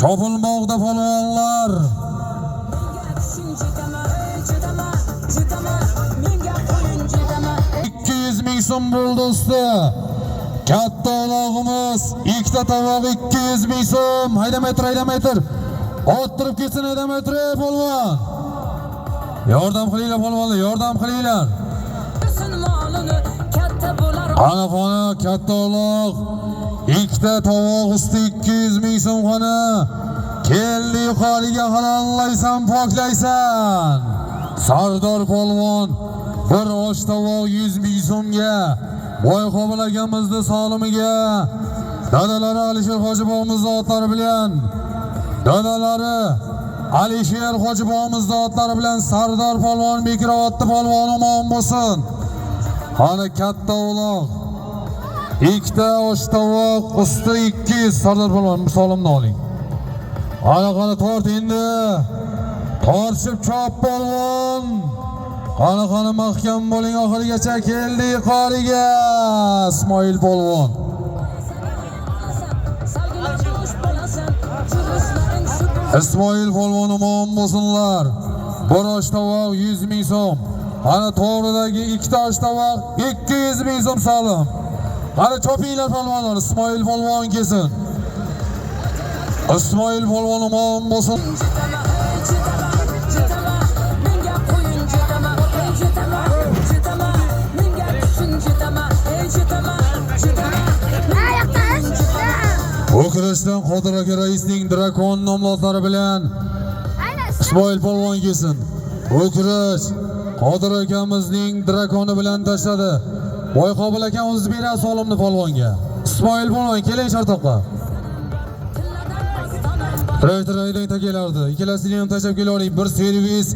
Chopilmoqda polvonlar. 200 ming so'm bo'ldi do'sti. Katta olog'imiz, ikkita tovoq 200 ming so'm. Haydamaytir. O'ttirib ketsin haydamaytir polvon. Yordam qilinglar polvonlar, yordam qilinglar. Ana xona katta olog', ikkita tovoq usti 200 ming so'm xona. Keldi yuqoriga halollaysan, poklaysan. Sardor polvon bir osh tovoq 100 ming so'mga. Boyqobul akamizni solimiga. Dadalari Alisher Hojiboyimiz otlari bilan. Dadalari Alisher Hojiboyimiz otlari bilan Sardor polvon Bekrovatli polvon omon bo'lsin. Qani katta uloq. Ikkita osh tovoq usti 200 Sardor polvon solimni oling. Qani tort endi. Tortib chop polvon. Qani mahkam bo'ling, oxirigacha keldi yuqoriga. Ismoil polvon. Ismoil polvon omon bo'lsinlar. Bir osh tovoq 100 ming so'm. Qani to'g'ridagi ikkita osh tovoq 200 ming so'm solim. Qani chopinglar polvonlar, Ismoil polvon kelsin. Ismoil polvon omon bo'lsin. O'kirishdan Qodir aka raisning Drakon nomlari bilan Ismoil polvon kelsin. O'kirish Qodir akamizning Drakoni bilan tashladi. Boyqobul akamiz beradi solimni polvonga. Ismoil polvon keling shartoqqa. Traktordan takelardi. Ikkalasini ham tashlab kelavering. Bir servis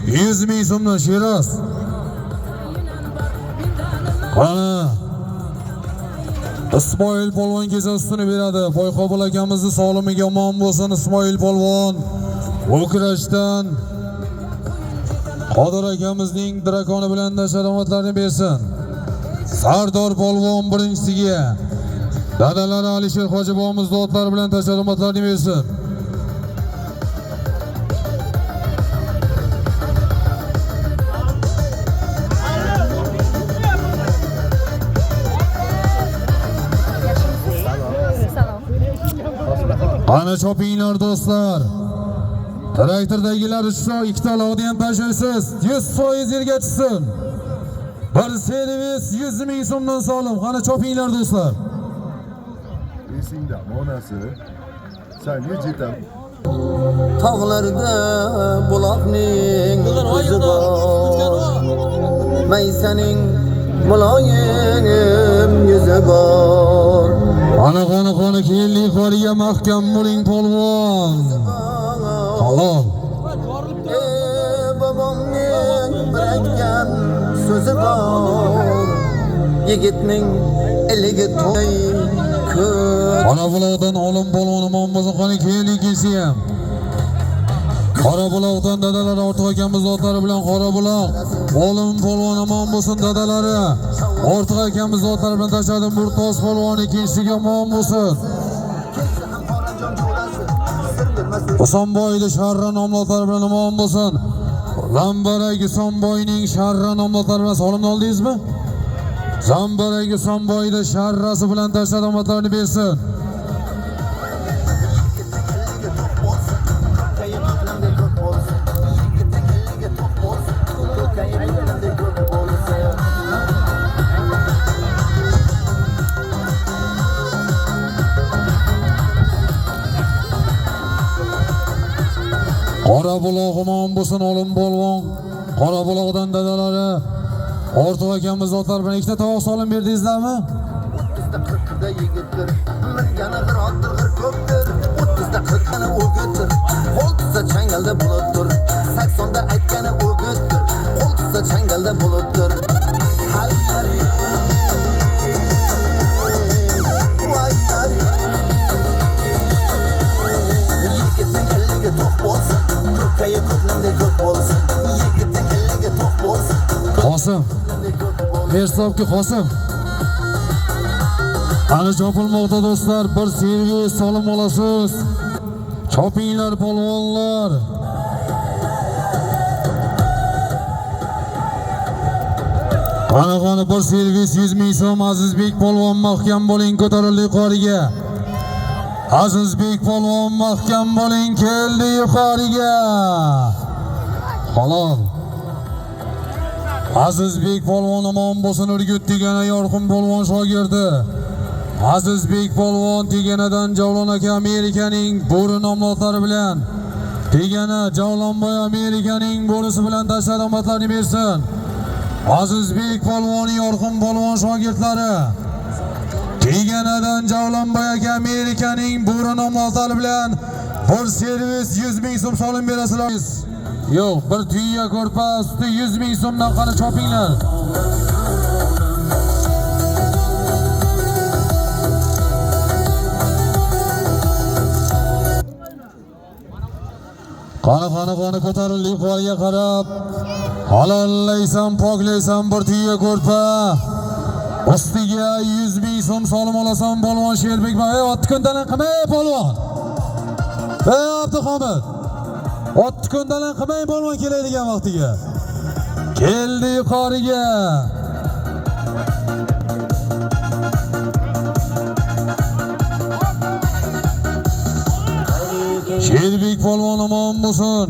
100 ming so'mdan Shiroz. Qani Ismoil polvon kelsa ustini beradi. Boyqobul akamizni solimiga omon bo'lsin Ismoil polvon. O'kirashdan Qodir akamizning Drakoni bilan sharomatlarini bersin. Sardor polvon birinchisiga. Dadalari Alisher Hojiboyimiz otlari bilan sharomatlarini bersin. Ana chopinglar do'stlar. Traktordagilar ushbu ikkita olog'ni ham tashlaysiz. 100% yerga tushsin. Bir servis 100 ming so'mdan solim. Qani chopinglar do'stlar. Esingda onasi senga jetam. Tog'larda buloqning o'zi bor. Maysaning muloyim yuzi bor. Qani keldi qoriga mahkam bo'ling polvon. Halol. Bobomning bir aytgan so'zi bor. Yigitning eligi to'y ko'p. Ana buloqdan olim polvon omon bo'lsin. Qani keldi kelsa ham. Qora buloqdan dadalar Ortiq akamiz otlari bilan Qora buloq. Olim polvon omon bo'lsin dadalari. Ortiq akamiz otlari bilan tashladim. Murtoz polvon ikkinchisiga omon bo'lsin. Osonboyda Sharra nomlari bilan omon bo'lsin. Zambaragi Sonboyning Sharra nomlari bilan solimni oldingizmi? Zambaragi Sonboyda Sharrasi bilan tashladomatlarini bersin. Qorabuloq omon bo'lsin olim polvon. Qorabuloqdan dadalari Ortiq akamiz zotlar bilan ikkita tovoq solib berdingizlarmi? 30'da 40'da yigitdir, yana bir otdir ko'pdir. 30'da 40'da o'gitdir, qo'ltsa changalda bulutdir. 80'da aytgani o'gitdir, qo'ltsa changalda bulutdir. Hallari voy yari, yigitning elliga to'q bo'lsin, ko'kkayi ko'klamda ko'k bo'lsin. Yigitning elliga to'q bo'lsin, Qosim. Mersovki Qosim. Ana chopilmoqda do'stlar, bir servis solim olasiz. Chopinglar polvonlar. Qani bir servis 100 ming so'm Azizbek polvon mahkam bo'ling ko'tarildi yuqoriga. Azizbek polvon mahkam bo'ling keldi yuqoriga. Halol. Azizbek polvon omon bo'lsin Urgut degani yorqin polvon shogirdi. Azizbek polvon Teganadan Javlon aka Amerikaning bo'ri nomlari bilan Tegana Javlonboy Amerikaning bo'risi bilan tashladi, omadlarini bersin. Azizbek polvon yorqin polvon shogirdlari Teganadan Javlonboy aka Amerikaning bo'ri nomlari bilan bir servis 100 ming so'm solim berasizlar. Yo'q, bir tuya ko'rpa usti 100 ming so'mdan qani chopinglar. Qani ko'tarildi yuqoriga qarab. Halollaysan, poklaysan bir tuya ko'rpa. Ustiga 100 ming so'm solim olasan polvon Sherbek. Ey otni kundalan qilmay polvon. Ey Abduhamid. Otni kundalan qilmay polvon keladigan vaqtiga. Keldi yuqoriga. Sherbek polvon omon bo'lsin.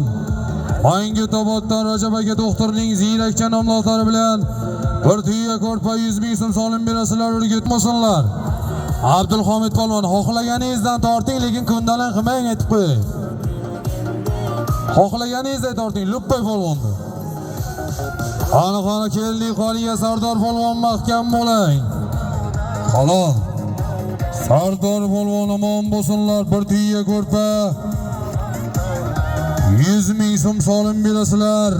Mangi Tobotdan Rajab aka doktorning ziyrakcha nomlari bilan bir tuya ko'rpa 100 ming so'm solim berasizlar, o'rgatmasinlar. Abdulhamid polvon xohlaganingizdan torting, lekin kundalan qilmang aytib qo'ying. Xohlaganingizdan torting, Luppay polvonni. Qani keldi yuqoriga Sardor polvon mahkam bo'ling. Halol. Sardor polvon omon bo'lsinlar, bir tuya ko'rpa 100 ming so'm solim berasizlar.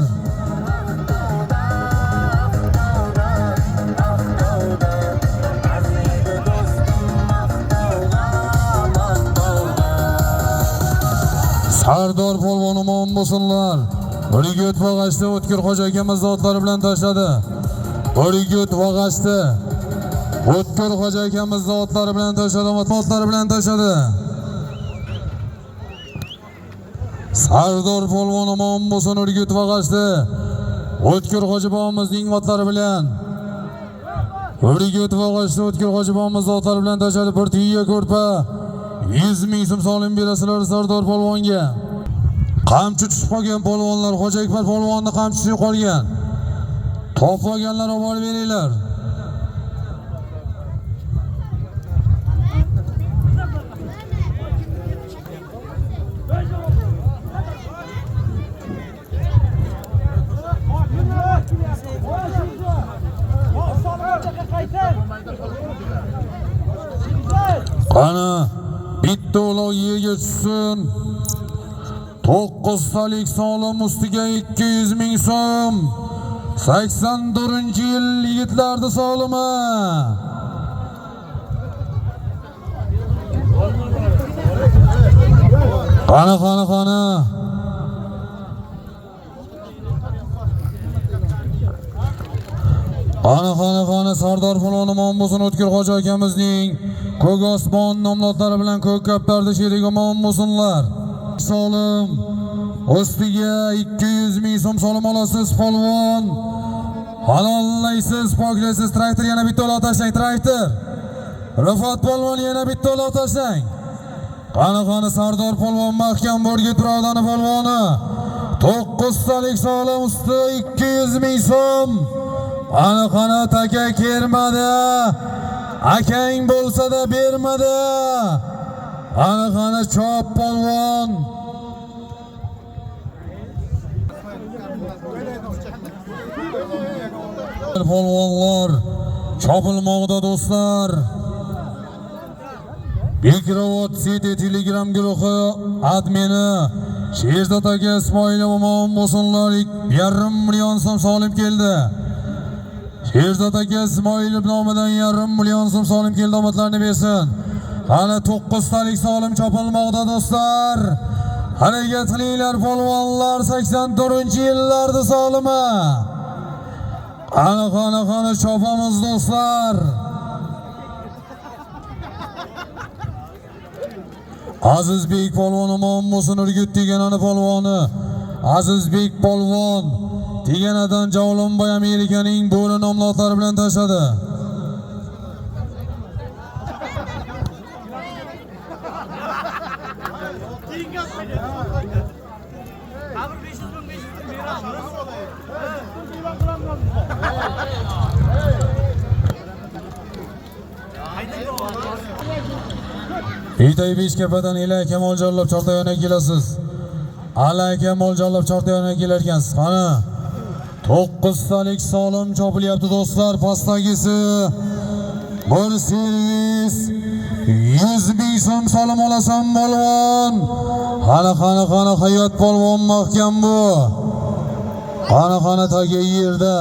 Sardor polvon omon bo'lsinlar. Urgut vag'ashda O'tkir Xo'ja akamiz zotlari bilan tashladi. Urgut vag'ashda O'tkir Xo'ja akamiz zotlari bilan tashladi, motlari bilan tashladi. Sardor polvon omon bo'lsin Urgut vag'ashda O'tkir Xo'ja boboimizning motlari bilan. Urgut vag'ashda O'tkir Xo'ja boboimiz zotlari bilan tashladi. Bir tuya ko'rpa 100 ming so'm solim berasizlar Sardor polvonga. Qamchi tushib qolgan polvonlar, Xo'ja Akbar polvonni qamchisi yo'qolgan. Topib olganlar olib borib beringlar. Qani bitta ulov yerga tushsin. 9 talik solim ustiga 200 ming so'm. 84-yil yigitlarning solimi. Qani. Qani Sardor polvon omon bo'lsin O'tkir Xo'ja akamizning Ko'k osmon nomlari bilan ko'k kaptarda sherik omon bo'lsinlar. Solim ustiga 200 ming so'm solim olasiz polvon. Halollaysiz, poklaysiz. Traktor yana bitta olov tashlang, traktor. Rifat polvon yana bitta olov tashlang. Qani Sardor polvon mahkam Urgut birodani polvoni. 9 talik solim usti 200 ming so'm. Qani taka kermadi. Akang bo'lsa-da bermadi. Qani chop polvon. polvonlar chopilmoqda do'stlar. Bekravot City Telegram guruhi admini Sherzod aka Ismoilov omon bo'lsinlar. 1,5 million so'm solim keldi. Sherzod aka Ismoilov nomidan 1,5 million so'm solim keldi. Omadlarni bersin. Hali 9 talik solim chopilmoqda do'stlar. Harakat qilinglar polvonlar, 84-yillarda solimi. Qani chopamiz do'stlar. Azizbek polvon omon bo'lsin. Urgut deganani polvoni Azizbek polvon deganadan Javlonboy Amerikaning bo'ri nomlotlari bilan tashladi. Bitay Beshkapadan Ila aka mo'ljalab chortayona kelasiz. Ala aka mo'ljalab chortayona kelar ekansiz. Qani 9 talik solim chopilyapti do'stlar. Pastagisi bir servis 100 ming so'm solim olasan polvon. Qani hayot polvon mahkam bu. Qani tagi yerda.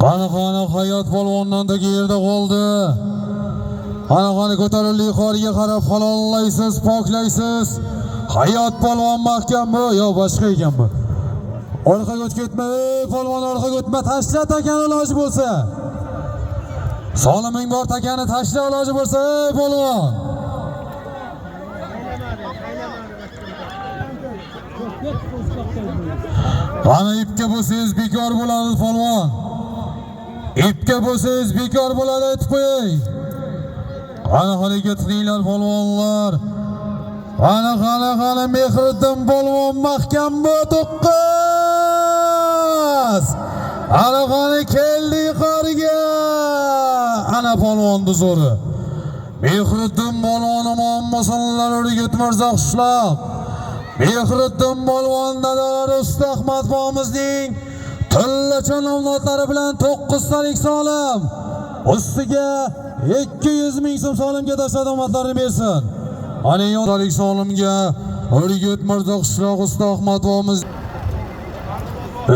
Qani hayot polvondan tagi yerda qoldi. Qani ko'tarildi yuqoriga qarab halollaysiz, poklaysiz. Hayot polvon mahkam bu. Yo boshqa ekan bu. Orqaga o'tib ketma, polvon orqaga o'tma, tashla takani iloji bo'lsa. Soliming bor takani tashla iloji bo'lsa, polvon. Qani ipga bo'lsangiz bekor bo'ladi polvon. Ipga bo'lsangiz bekor bo'ladi aytib qo'ying. Qani harakat qilinglar polvonlar. Qani Mehriddin polvon mahkam bu 9. Qani keldi yuqoriga. Ana polvonni zo'ri. Mehriddin polvon omon bo'lsinlar. Urgut Mirzo qishloq. Mehriddin polvon dadalari Usta Ahmad bomimizning tillacha nomlotlari bilan 9 talik solim. Ustiga 200 ming so'm solimga tashladi, omadlarini bersin. Ana 10 talik solimga Urgut Mirzo qishloq Usta Ahmad bomimiz.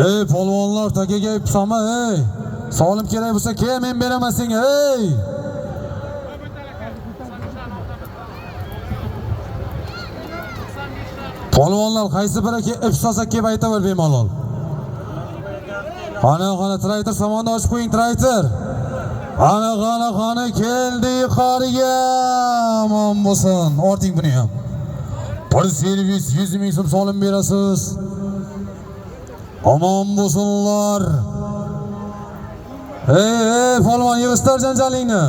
Ey polvonlar takaga ipsama, ey. Solim kerak bo'lsa kel, men beraman senga, ey. Polvonlar qaysi biri ipsosa kelib aytaver bemalol. Qani traytor samonni ochib qo'ying, traytor. Qani keldi yuqoriga. Omon bo'lsin. Orting buni ham. Bir servis 100 ming so'm solim berasiz. Omon bo'lsinlar. Ey polvon yig'ishtir janjalingni.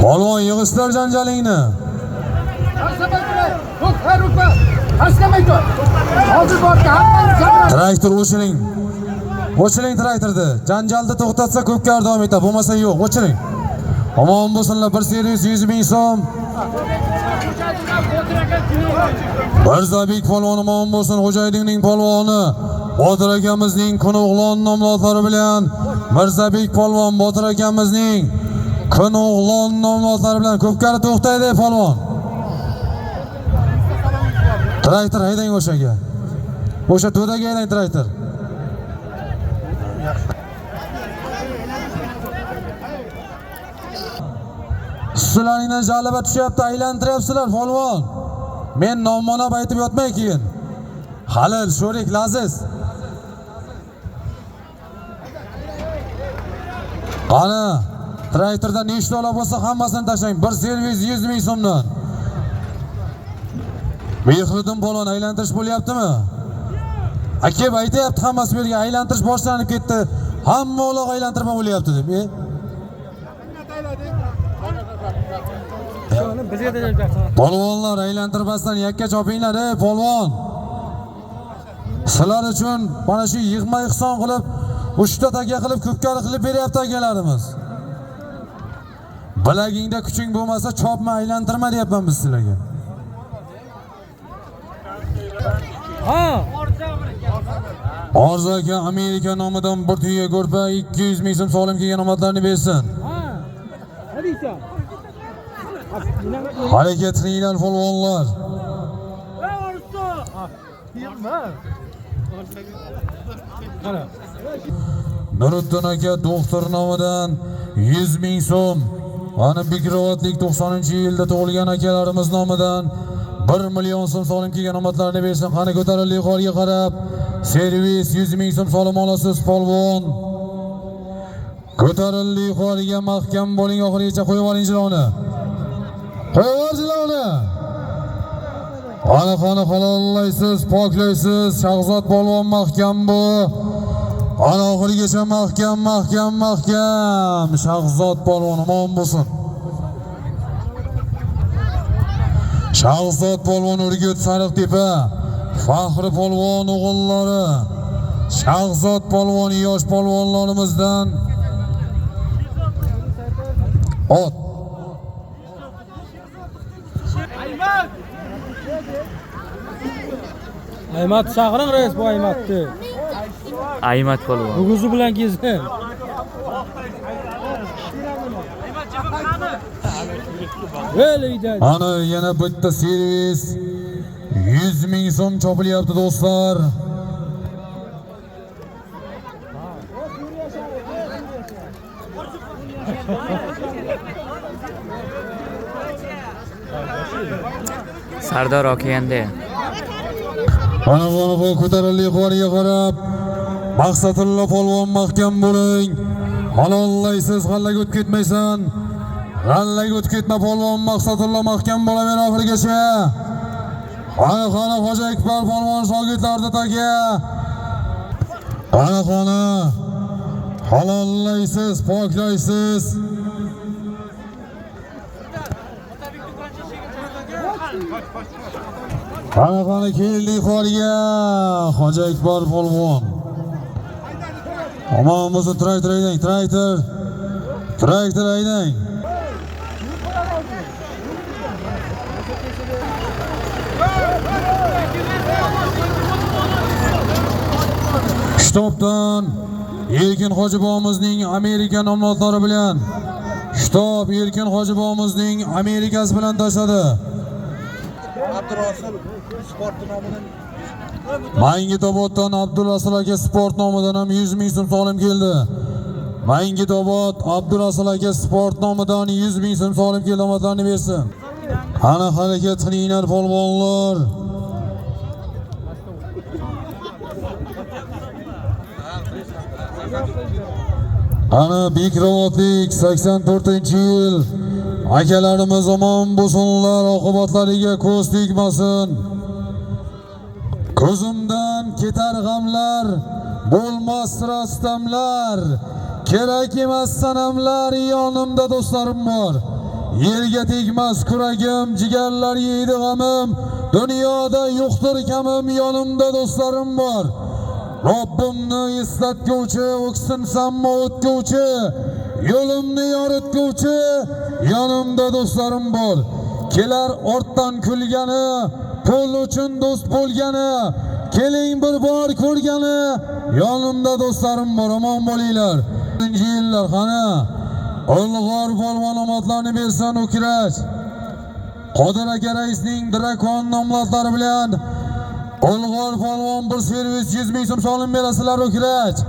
Polvon yig'ishtir janjalingni. Traktor o'chiring. O'chiring traktorni. Janjalni to'xtatsa ko'pkar davom etadi, bo'lmasa yo'q, o'chiring. Omon bo'lsinlar, bir servis 100 ming so'm. Mirzabek polvon omon bo'lsin, Xo'jaydinning polvoni. Botir akamizning kun o'g'lon nomlotlari bilan Mirzabek polvon Botir akamizning kun o'g'lon nomlotlari bilan ko'pkari to'xtaydi polvon. Traktor haydang o'shaga. O'sha to'daga haydang traktor. Sizlarning jalaba tushyapti, aylantiryapsizlar polvon. Men nommonab aytib yotmay keyin. Halil, sho'rik, laziz. Qani, traktorda nechta ola bo'lsa hammasini tashlang. Bir servis 100 ming so'mdan. Mehriddin polvon aylantirish bo'lyaptimi? Aka aytayapti, hammasi bu yerga aylantirish boshlanib ketdi. Hamma o'loq aylantirma bo'lyapti deb. Polvonlar aylantirmasdan yakka chopinglar, ey polvon. Sizlar uchun mana shu yig'ma ihson qilib, 3 ta taka qilib, ko'pkari qilib beryapti akalarimiz. Bilagingda kuching bo'lmasa chopma, aylantirma deyapman biz sizlarga. Ha. Orzu aka Amerika nomidan bir tuya ko'rpa 200 ming so'm solim kelgan omadlarni bersin. Ha. Hadisa. Harakat qilinglar polvonlar. Nuriddin aka doktor nomidan 100 ming so'm. Ana Bekrovatlik 90-yilda tug'ilgan akalarimiz nomidan 1 million so'm solim kelgan omadlarni bersin. Qani ko'tarilib yuqoriga qarab servis 100 ming so'm solim olasiz polvon. Ko'tarilib yuqoriga mahkam bo'ling, oxirigacha qo'yib oling jiloni. Qo'yib ol jiloni. Ana halollaysiz, poklaysiz. Shahzod polvon mahkam bu. Ana oxirigacha mahkam. Shahzod polvon omon bo'lsin. Shahzod polvon Urgut Sariqtepa, faxri polvon o'g'illari, Shahzod polvon yosh polvonlarimizdan ot. Aymat chaqiring rais bu Aymatni. Aymat polvon. Buguzi bilan gezin. Ana yana bitta servis 100 ming so'm chopilyapti do'stlar. Sardor okeyanda. Ana ko'tarilib yuqoriga qarab Maqsadullo polvon mahkam bo'ling. Halollaysiz, g'allaga o'tib ketmaysan. G'allaga o'tib ketma polvon. Maqsadullo mahkam bo'laver oxirigacha. Ana Hoji Akbar polvon shogirdlarida taka. Ana halollaysiz, poklaysiz. Ana keldi yuqoriga Hoji Akbar polvon. Omon bo'lsin, traktor haydang, traktor haydang. Shtobdan Erkin Hoji bobomizning Amerika nomlari bilan shtob Erkin Hoji bobomizning Amerikasi bilan tashladi. Abdurasul sport nomidan Mangitoboddan Abdurasul aka sport nomidan ham 100 ming so'm solim keldi. Mangitobod Abdurasul aka sport nomidan 100 ming so'm solim keldi, omadlarni bersin. Ana harakat qilinglar polvonlar. Ana Bekrovatlik 84-yil akalarimiz omon bo'lsinlar, oqibatlariga ko'z tegmasin. Ko'zimdan ketar g'amlar, bo'lmas rastamlar, kerak emas sanamlar, yonimda do'stlarim bor. Yerga tegmas kuragim, jigarlar yeydi g'amim, dunyoda yo'qdir kamim, yonimda do'stlarim bor. Robbimni eslatguvchi, o'ksinsammo o'tguvchi, yo'limni yoritguvchi, yonimda do'stlarim bor. Kelar ortdan kulgani, pul uchun do'st bo'lgani, keling bir bor ko'rgani, yonimda do'stlarim bor, omon bo'linglar. 4-yillar qani Ulg'or polvon omadlarni bersin Ukrash. Qodir aka raisning Drakon nomlari bilan Ulg'or polvon bir servis 100 ming so'm solim berasizlar Ukrash.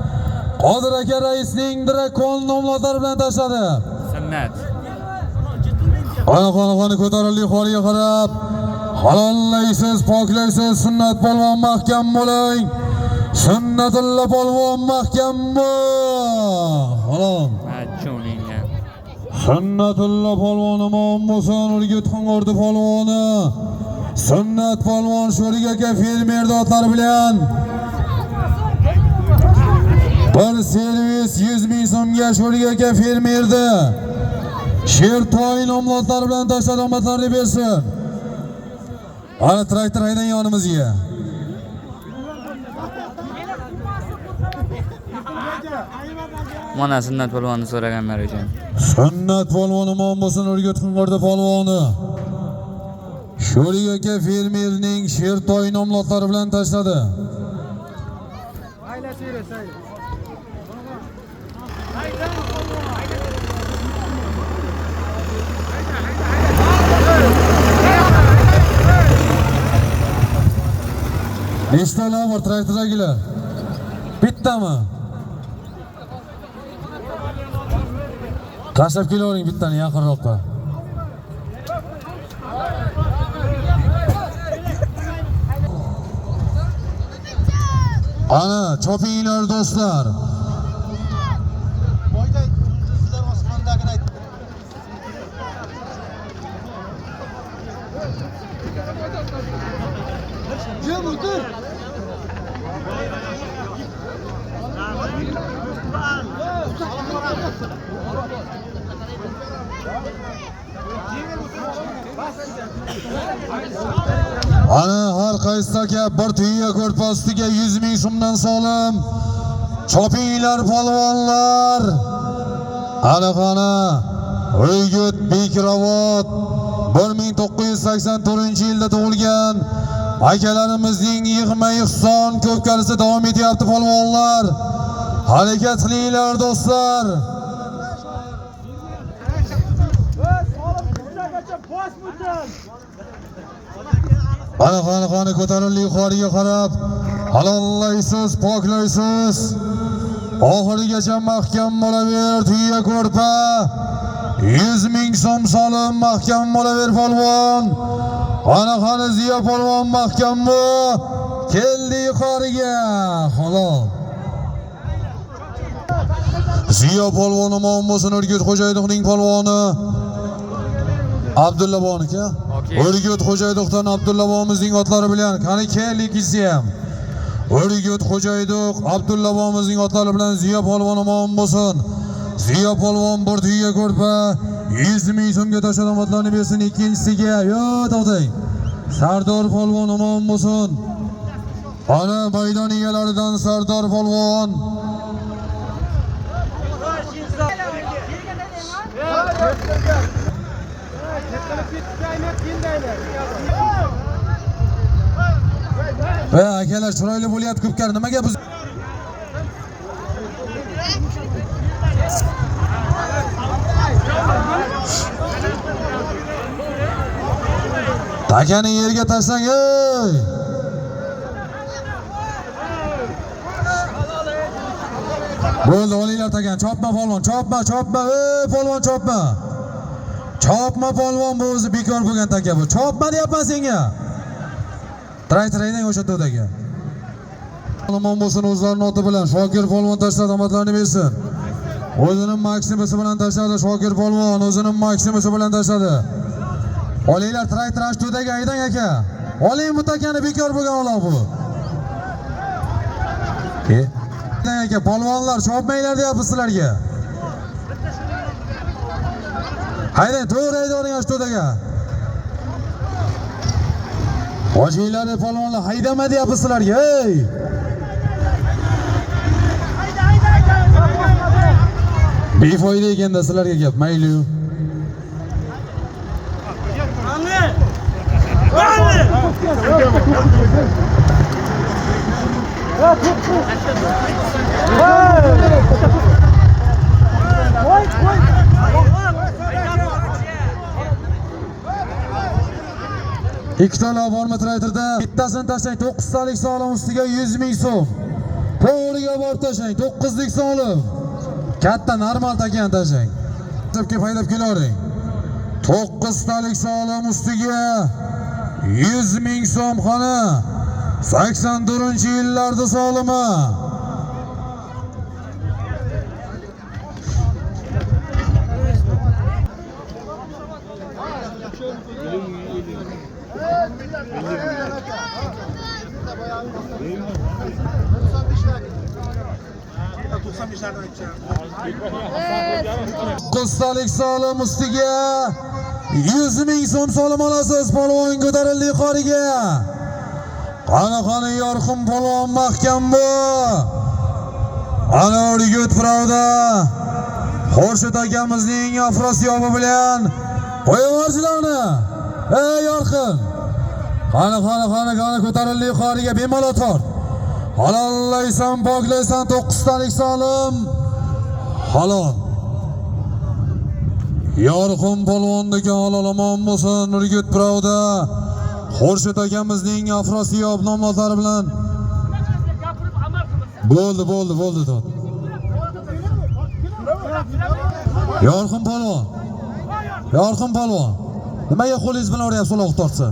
Qodir aka raisning Drakon nomlari bilan tashladi. Sunnat. Ana ko'tarilib yuqoriga qarab halollaysiz, poklaysiz. Sunnat polvon mahkam bo'ling. Sunnatulla polvon mahkam bo'l. Halol. Acho'ninga. Sunnatulla polvon omon bo'lsin. Urgut Qing'ordi polvoni. Sunnat polvon Sho'rik aka fermer dotlari bilan bir servis 100 ming so'mga Sho'rik aka fermerdi. Shertoy nomlari bilan tashlab omadlarni bersin. Ana traktor haydang yonimizga. Mana Sunnat polvonni so'raganlar uchun. Sunnat polvoni omon bo'lsin. Urgut Qing'ordi polvoni. Sho'rlik aka fermerning Shertoy nomlotlari bilan tashladi. Nechtalar bor traktordagilar? Bittami? Tashlab kelavering bittani yaqinroqqa. Ana, chopinglar do'stlar. Ana har qaysi aka bir tuya ko'rpa ustiga 100 ming so'mdan solim. Chopinglar polvonlar. Ana O'ygit Bekravot 1984-yilda tug'ilgan akalarimizning yig'ma ihson ko'pkarisi davom etyapti polvonlar. Harakat qilinglar do'stlar. Qani ko'tarildi yuqoriga qarab. Halollaysiz, poklaysiz. Oxirigacha mahkam bo'laver tuya ko'rpa. 100 ming so'm solim mahkam bo'laver polvon. Qani Ziyo polvon mahkam bu. Keldi yuqoriga. Halol. Ziyo polvon omon bo'lsin, O'rgut Xo'jaydiqning polvoni. Abdulla boniki. O'rgut Xo'jaydiqdan Abdulla bomimizning otlari bilan qani kelingizsi ham. O'rgut Xo'jaydiq Abdulla bomimizning otlari bilan Ziyo polvon omon bo'lsin. Ziyo polvon bir tuya ko'rpa 100 ming so'mga tashlagan otlarni bersin ikkinchisiga. Yo to'xtang. Sardor polvon omon bo'lsin. Ana maydon egalaridan Sardor polvon. Akalar chiroyli bo'lyapti ko'pkar. Nimaga biz Takani yerga tashlang, ey! Bo'ldi, olinglar takan. Chopma polvon, chopma, ey polvon chopma. Chopma polvon, bu o'zi bekor bo'lgan taka bu. Chopma deyapman senga. Traktoraydan o'sha to'daga. Omon bo'lsin o'zlarining oti bilan Shokir polvon tashladi, omadlarini bersin. O'zining maksimisi bilan tashladi Shokir polvon, o'zining maksimisi bilan tashladi. Olinglar traktor to'daga aydang aka. Oling bu takani bekor bo'lgan olar bu. Aka polvonlar chopmanglar deyapmiz sizlarga. Haydang, to'g'ri haydavering to'daga. Hojiylar polvonlar haydama deyapmiz sizlarga, ey! Befoyda ekanda sizlarga gap, mayli. Ikkitalar bormi traktorda? Bittasini tashlang, 9 talik solim ustiga 100 ming so'm. To'g'riga borib tashlang, 9 lik solim. Katta normal takan tashlang. Tepki haydab kelavering. 9 talik solim ustiga 100 ming so'm xona. 84-yillarda solimi. Qostalik solim ustiga 100 ming so'm solim olasiz. Polvon ko'tarildi yuqoriga. Qani yorqin polvon mahkam bu. Ana O'rgut Pravda Xurshid akamizning afrosiyobi bilan qo'yib yuborsinlarni. Ey yorqin, Qani ko'tarildi yuqoriga bemalol tort. Halollaysan, poklaysan 9 talik solim. Halol. Yorqin polvondagi halolomon bo'lsin, Nurgut Pravda. Xurshid akamizning Afrosiyob nomlari bilan bo'ldi tot. Yorqin polvon. Nimaga qo'lingiz bilan uryapsiz uloq tortsa?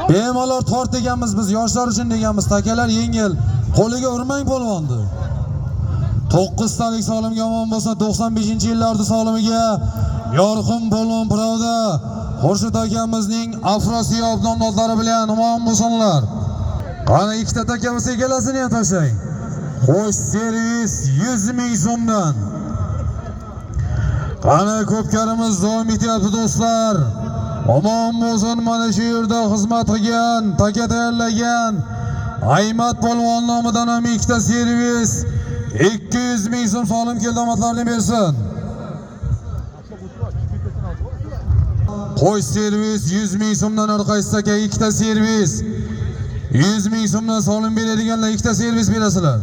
Bemalol tort deganmiz biz, yoshlar uchun deganmiz, takalar yengil. Qo'liga urmang polvonni. 9 talik solimga omon bo'lsa, 95-yillarda solimiga Yorqin polvon Pravda Xurshid akamizning Afrosiyob nomlari bilan omon bo'lsinlar. Qani ikkita takamiz egalasini ham tashlang. Xo'sh, servis 100 ming so'mdan. Qani ko'pkarimiz davom etyapti do'stlar. Omon bo'lsin, mana shu yerda xizmat qilgan, taka tayyorlagan Aymat polvon nomidan ham ikkita servis 200 ming so'm solim keldi, omadlarini bersin. Qo'y servis 100 ming so'mdan orqasi aka, ikkita servis 100 ming so'mdan solim beradiganlar ikkita servis berasizlar.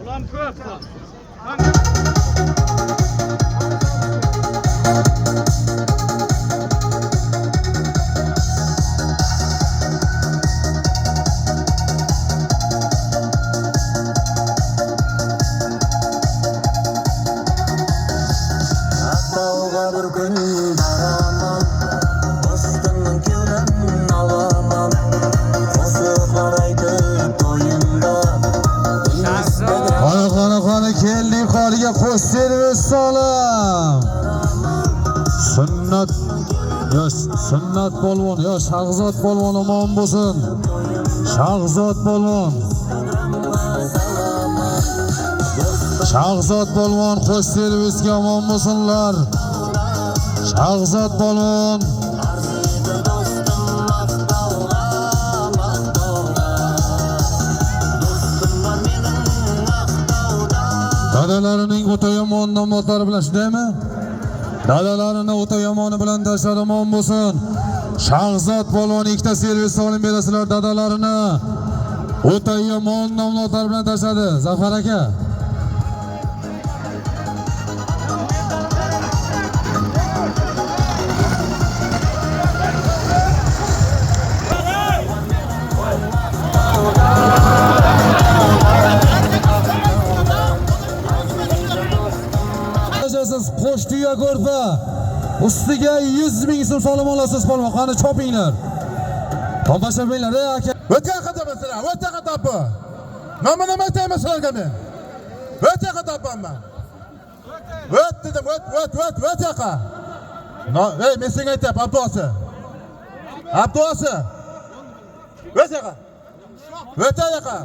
Ulan ko'p. Qani keldi yuqoriga qo'sh servis solim. Sunnat polvon, Shahzod polvon omon bo'lsin. Shahzod polvon qo'sh servisga omon bo'lsinlar. Shahzod polvon. Dadalarining o'ta yomon nomlari bilan shundaymi? Dadalarini o'ta yomoni bilan tashlab omon bo'lsin. Shahzod polvon ikkita servis solim berasizlar dadalarini. O'ta yomon nomlari bilan tashladi Zafar aka. Qo'shtiya ko'rpa. Ustiga 100 ming so'm solim olasiz polvon. Qani chopinglar. Tomoshabinlar, aka. O'ta qadamasizlar, o'ta qadapı. Nomini aytayman sizlarga men. O'ta qadapman. O't dedim, o't yaqa. Ey, men senga aytayapman, Abduosi. O't yaqa. O'ta yaqa.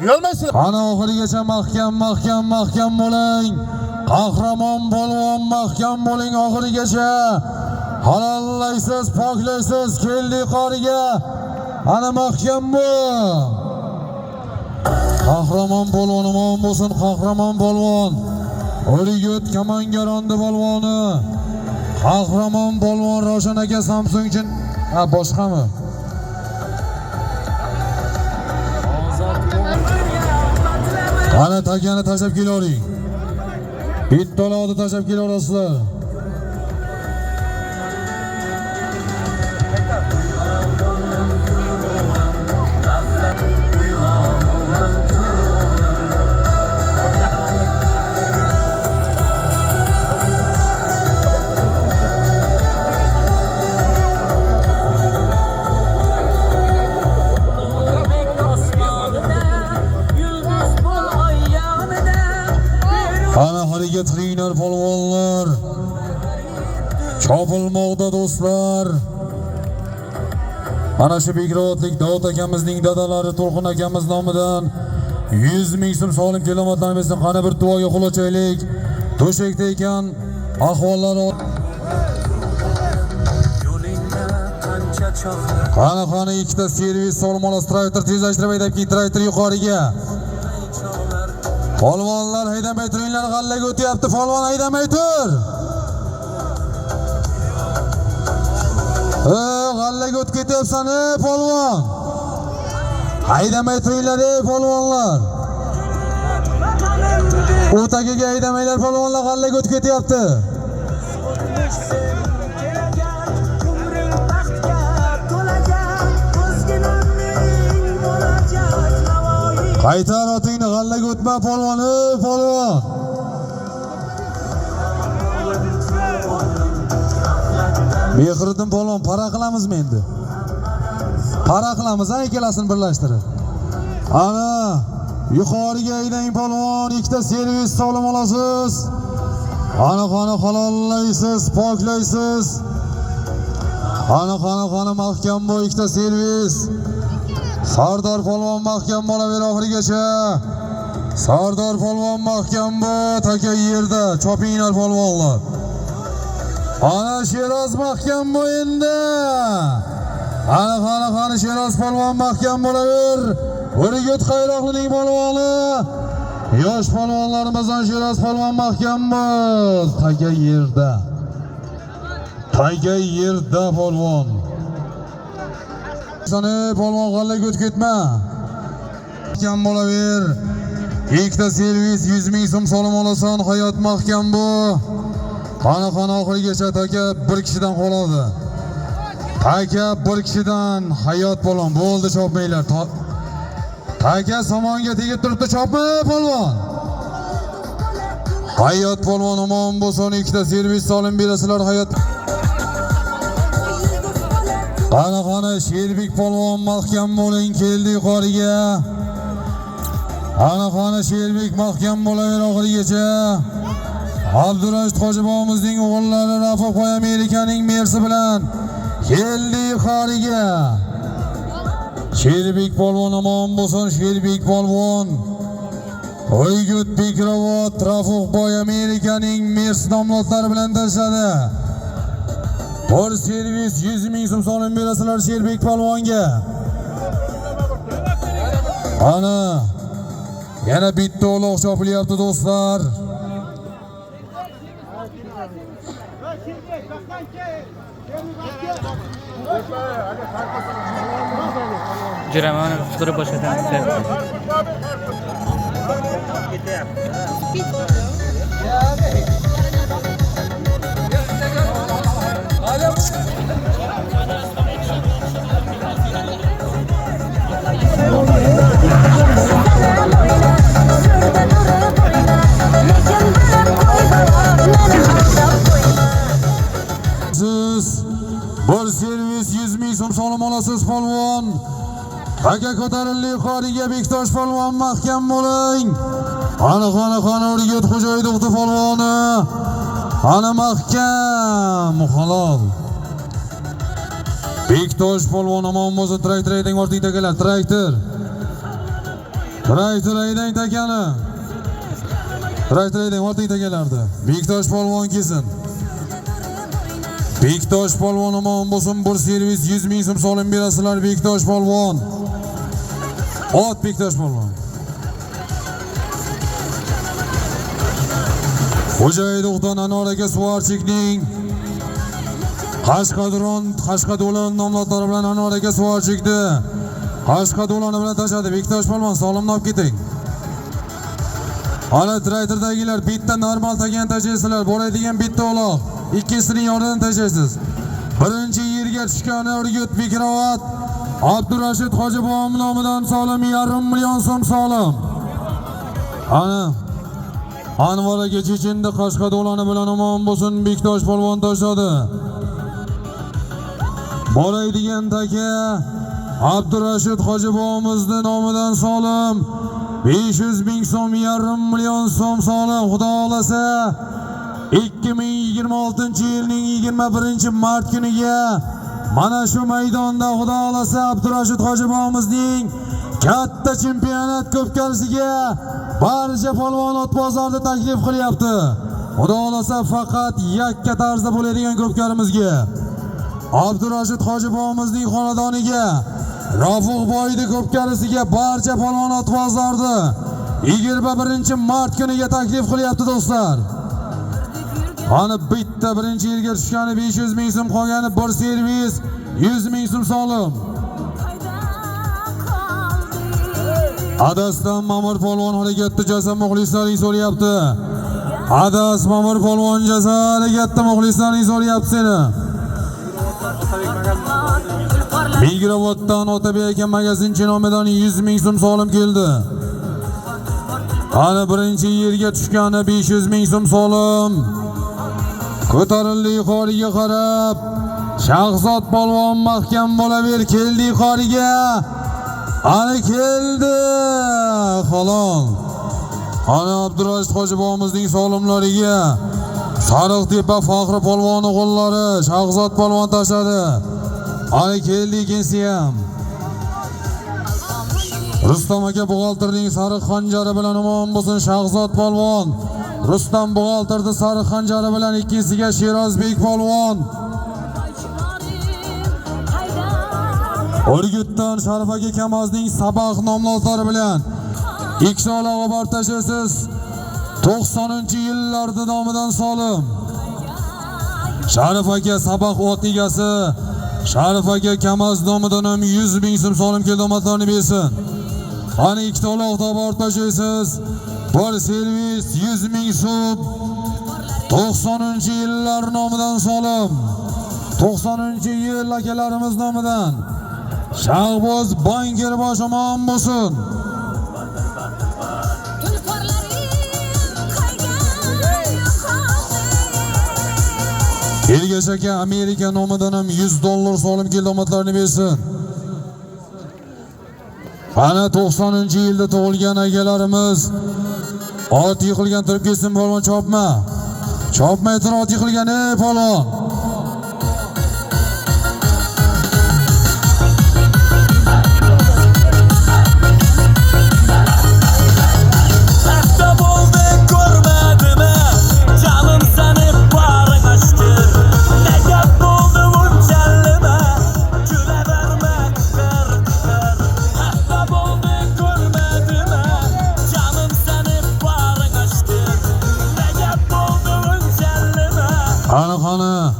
Uyalmaysizlar. Qani oxirigacha mahkam bo'ling. Qahramon polvon mahkam bo'ling oxirigacha. Halollaysiz, poklaysiz, keldi yuqoriga. Ana mahkam bo'l. Qahramon polvon omon bo'lsin, Qahramon polvon. O'riyot Kamangarondi polvoni. Qahramon polvon Roshan aka Samsungchin. Boshqami? Qani takani tashlab kelavering. Bittaloqni tashlab kelaverasizlar. Ana harakat qilinglar polvonlar. Chopilmoqda do'stlar. Mana shu Bekrodlik Davud akamizning dadalari To'lqin akamiz nomidan 100 ming so'm solim kelomatlarimizdan qani bir duoga qulochaylik. To'shakda ekan ahvollari Qani ikkita servis Solmonos traktor tezlashtirib haydabki traktor yuqoriga. Polvonlar haydamay turinglar, g'allaga o'tyapti. Polvon haydamay tur. G'allaga o'tib ketyapsan, polvon. Haydamay turinglar, polvonlar. O'tagiga haydamaylar, polvonlar g'allaga o'tib ketyapti. Qaytar otingni, g'allaga o'tma polvon, polvon. Mehriddin polvon, para qilamizmi endi? Para qilamiz, ikkalasini birlashtirib. Ana, yuqoriga aydang polvon, ikkita servis solim olasiz. Ana halollaysiz, poklaysiz. Ana mahkam bu ikkita servis. Sardor polvon mahkam bo'laver oxirigacha. Sardor polvon mahkam bu, taka yerda, chopinglar polvonlar. Ana Sheroz mahkam bu endi. Ana Sheroz polvon mahkam bo'laver. O'rgut Qayroqlining polvoni. Yosh polvonlarimizdan Sheroz polvon mahkam bu, taka yerda. Taka yerda polvon. Sani polvon g'allaga o'tib ketma. Mahkam bo'laver. Ikkita servis 100 ming so'm solim olasan, hayot mahkam bu. Qani oxirigacha taka bir kishidan qoladi. Taka bir kishidan hayot polvon bo'ldi, chopmanglar. Taka somonga tegib turibdi, chopma polvon. Hayot polvon omon bo'lsin, ikkita servis solim berasizlar hayot. Qani Sherbek polvon mahkam bo'ling, keldi yuqoriga. Qani Sherbek mahkam bo'laver oxirigacha. Abdurashid Hojibovimizning o'g'illari Rafiq Boy Amerikaning mersi bilan keldi yuqoriga. Sherbek polvon omon bo'lsin, Sherbek polvon. O'ygut Bekrovod Rafiq Boy Amerikaning mersi nomlodlari bilan tashladi. Bir servis 100 ming so'm solim berasizlar Sherbek polvonga. Ana yana bitta uloq chopilyapti do'stlar. Jiraman futura boshqatamiz. Bir servis 100 ming so'm solim olasiz polvon. Taka ko'tarildi yuqoriga, Bektosh polvon mahkam bo'ling. Ana O'rgut Xo'jaydovdi polvoni. Ana mahkam, halol. Bektosh polvon omon bo'lsin, traktor haydang ortingda kelar, traktor. Traktor haydang takani. Traktor haydang ortingda kelardi. Bektosh polvon kelsin. Bektosh polvon omon bo'lsin, bir servis 100 ming so'm solim berasizlar Bektosh polvon. Ot Bektosh polvon. Xo'jaydovdan Anor aka Suvarchikning Qashqado'lan nomlodlari bilan Anor aka Suvarchikdi. Qashqado'lani bilan tashladi. Bektosh polvon solimni olib keting. Ana traktordagilar bitta normal tagan tashlaysizlar, bo'ladigan bitta uloq. Ikkisining yonidan tashlaysiz. Birinchi yerga tushgan O'rgut Bekrovod Abdurashid Hojibov nomidan solim 1,5 million so'm solim. Ana Anvar aka Chechinda Qashqado'lani bilan omon bo'lsin, Bektosh polvon tashladi. Boraydigan taka Abdurashid Hojibovimizning nomidan solim 500 ming so'm, 1,5 million so'm solim. Xudo xolasa 2026-yilning 21-mart kuniga mana shu maydonda xudo xolasa Abdurashid Hojibovimizning katta chempionat ko'pkarisiga barcha polvon otbozorda taklif qilyapti. Xudo xolasa faqat yakka tarzda bo'ladigan ko'pkarimizga. Abdurashid Hoji bobomizning xonadoniga, Rafiq boyni ko'pkarisiga barcha polvon otbozlarni 21-mart kuniga taklif qilyapti do'stlar. Ana bitta birinchi yilga tushgani 500 ming so'm, qolgani bir servis 100 ming so'm solim. Adasdan Mamur polvon harakatda jasad muxlislaring so'rayapti. Adas Mamur polvon jasad harakatda muxlislaring so'rayapti seni. Migravoddan Otabek aka magazinchi nomidan 100 ming so'm solim keldi. Ana birinchi yerga tushgani 500 ming so'm solim. Ko'tarildi yuqoriga qarab. Shahzod polvon mahkam bo'laver, keldi yuqoriga. Ana keldi. Halol. Ana Abdurashid Hoji bobomizning solimlariga Sariqtepa Faxri polvoni qo'llari Shahzod polvon tashladi. Ana keldi ikkinchisi ham. Rustam aka buxgalterning sariq xanjari bilan omon bo'lsin Shahzod polvon. Rustam buxgalterning sariq xanjari bilan ikkisiga Sherozbek polvon. Urgutdan Sharif aka Kamazning Sabax nomlolari bilan ikkala o'rtashasiz 90-yillarda nomidan solim. Sharif aka Sabax ot egasi, Sharif aka Kamaz nomidan ham 100 ming so'm solim keldi, omadlarni bersin. Ana ikkala o'rtashasiz bir servis 100 ming so'm 90-yillar nomidan solim. 90-yil akalarimiz nomidan Shahboz banker bosh omon bo'lsin. Ergash aka Amerika nomidan ham $100 solim keldi, omadlarni bersin. Ana 90-yilda tug'ilgan akalarimiz ot yiqilgan turib kelsin polvon, chopma. Chopmay tur ot yiqilgan ey polvon. Ana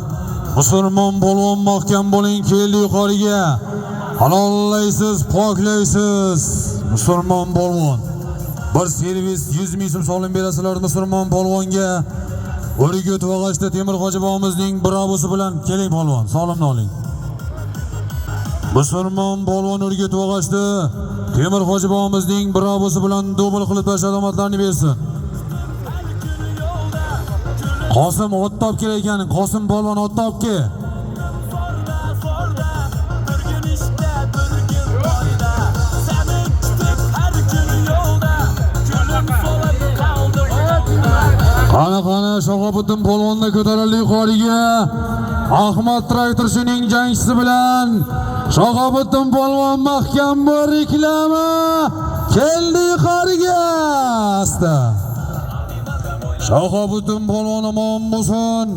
musulmon polvon mahkam bo'ling, keldi yuqoriga. Halollaysiz, poklaysiz. Musulmon polvon. Bir servis 100 ming so'm solim berasizlar musulmon polvonga. Urgut va G'ashda Temur Hoji bobomizning bravosi bilan keling polvon, solimni oling. Musulmon polvon Urgut va G'ashda Temur Hoji bobomizning bravosi bilan dubl qilib tashlamoqlarni bersin. Qosim ot top kerak ekan, Qosim polvon ot topki. Qana Shahobiddin polvonni ko'tarildi yuqoriga. Ahmad traktorchining jangchisi bilan Shahobiddin polvon mahkam reklama keldi yuqoriga. Asta Shahobiddin polvon omon bo'lsin.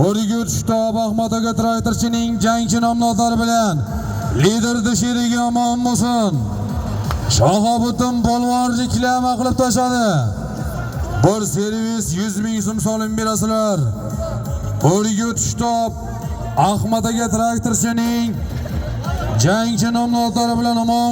Urgut shtab Ahmad aka traktorchining jangchi nomlolari bilan liderda sherigi omon bo'lsin. Shahobiddin polvon reklama qilib tashladi. Bir servis 100 ming so'm solim berasizlar. Urgut shtab Ahmad aka traktorchining jangchi nomlolari bilan omon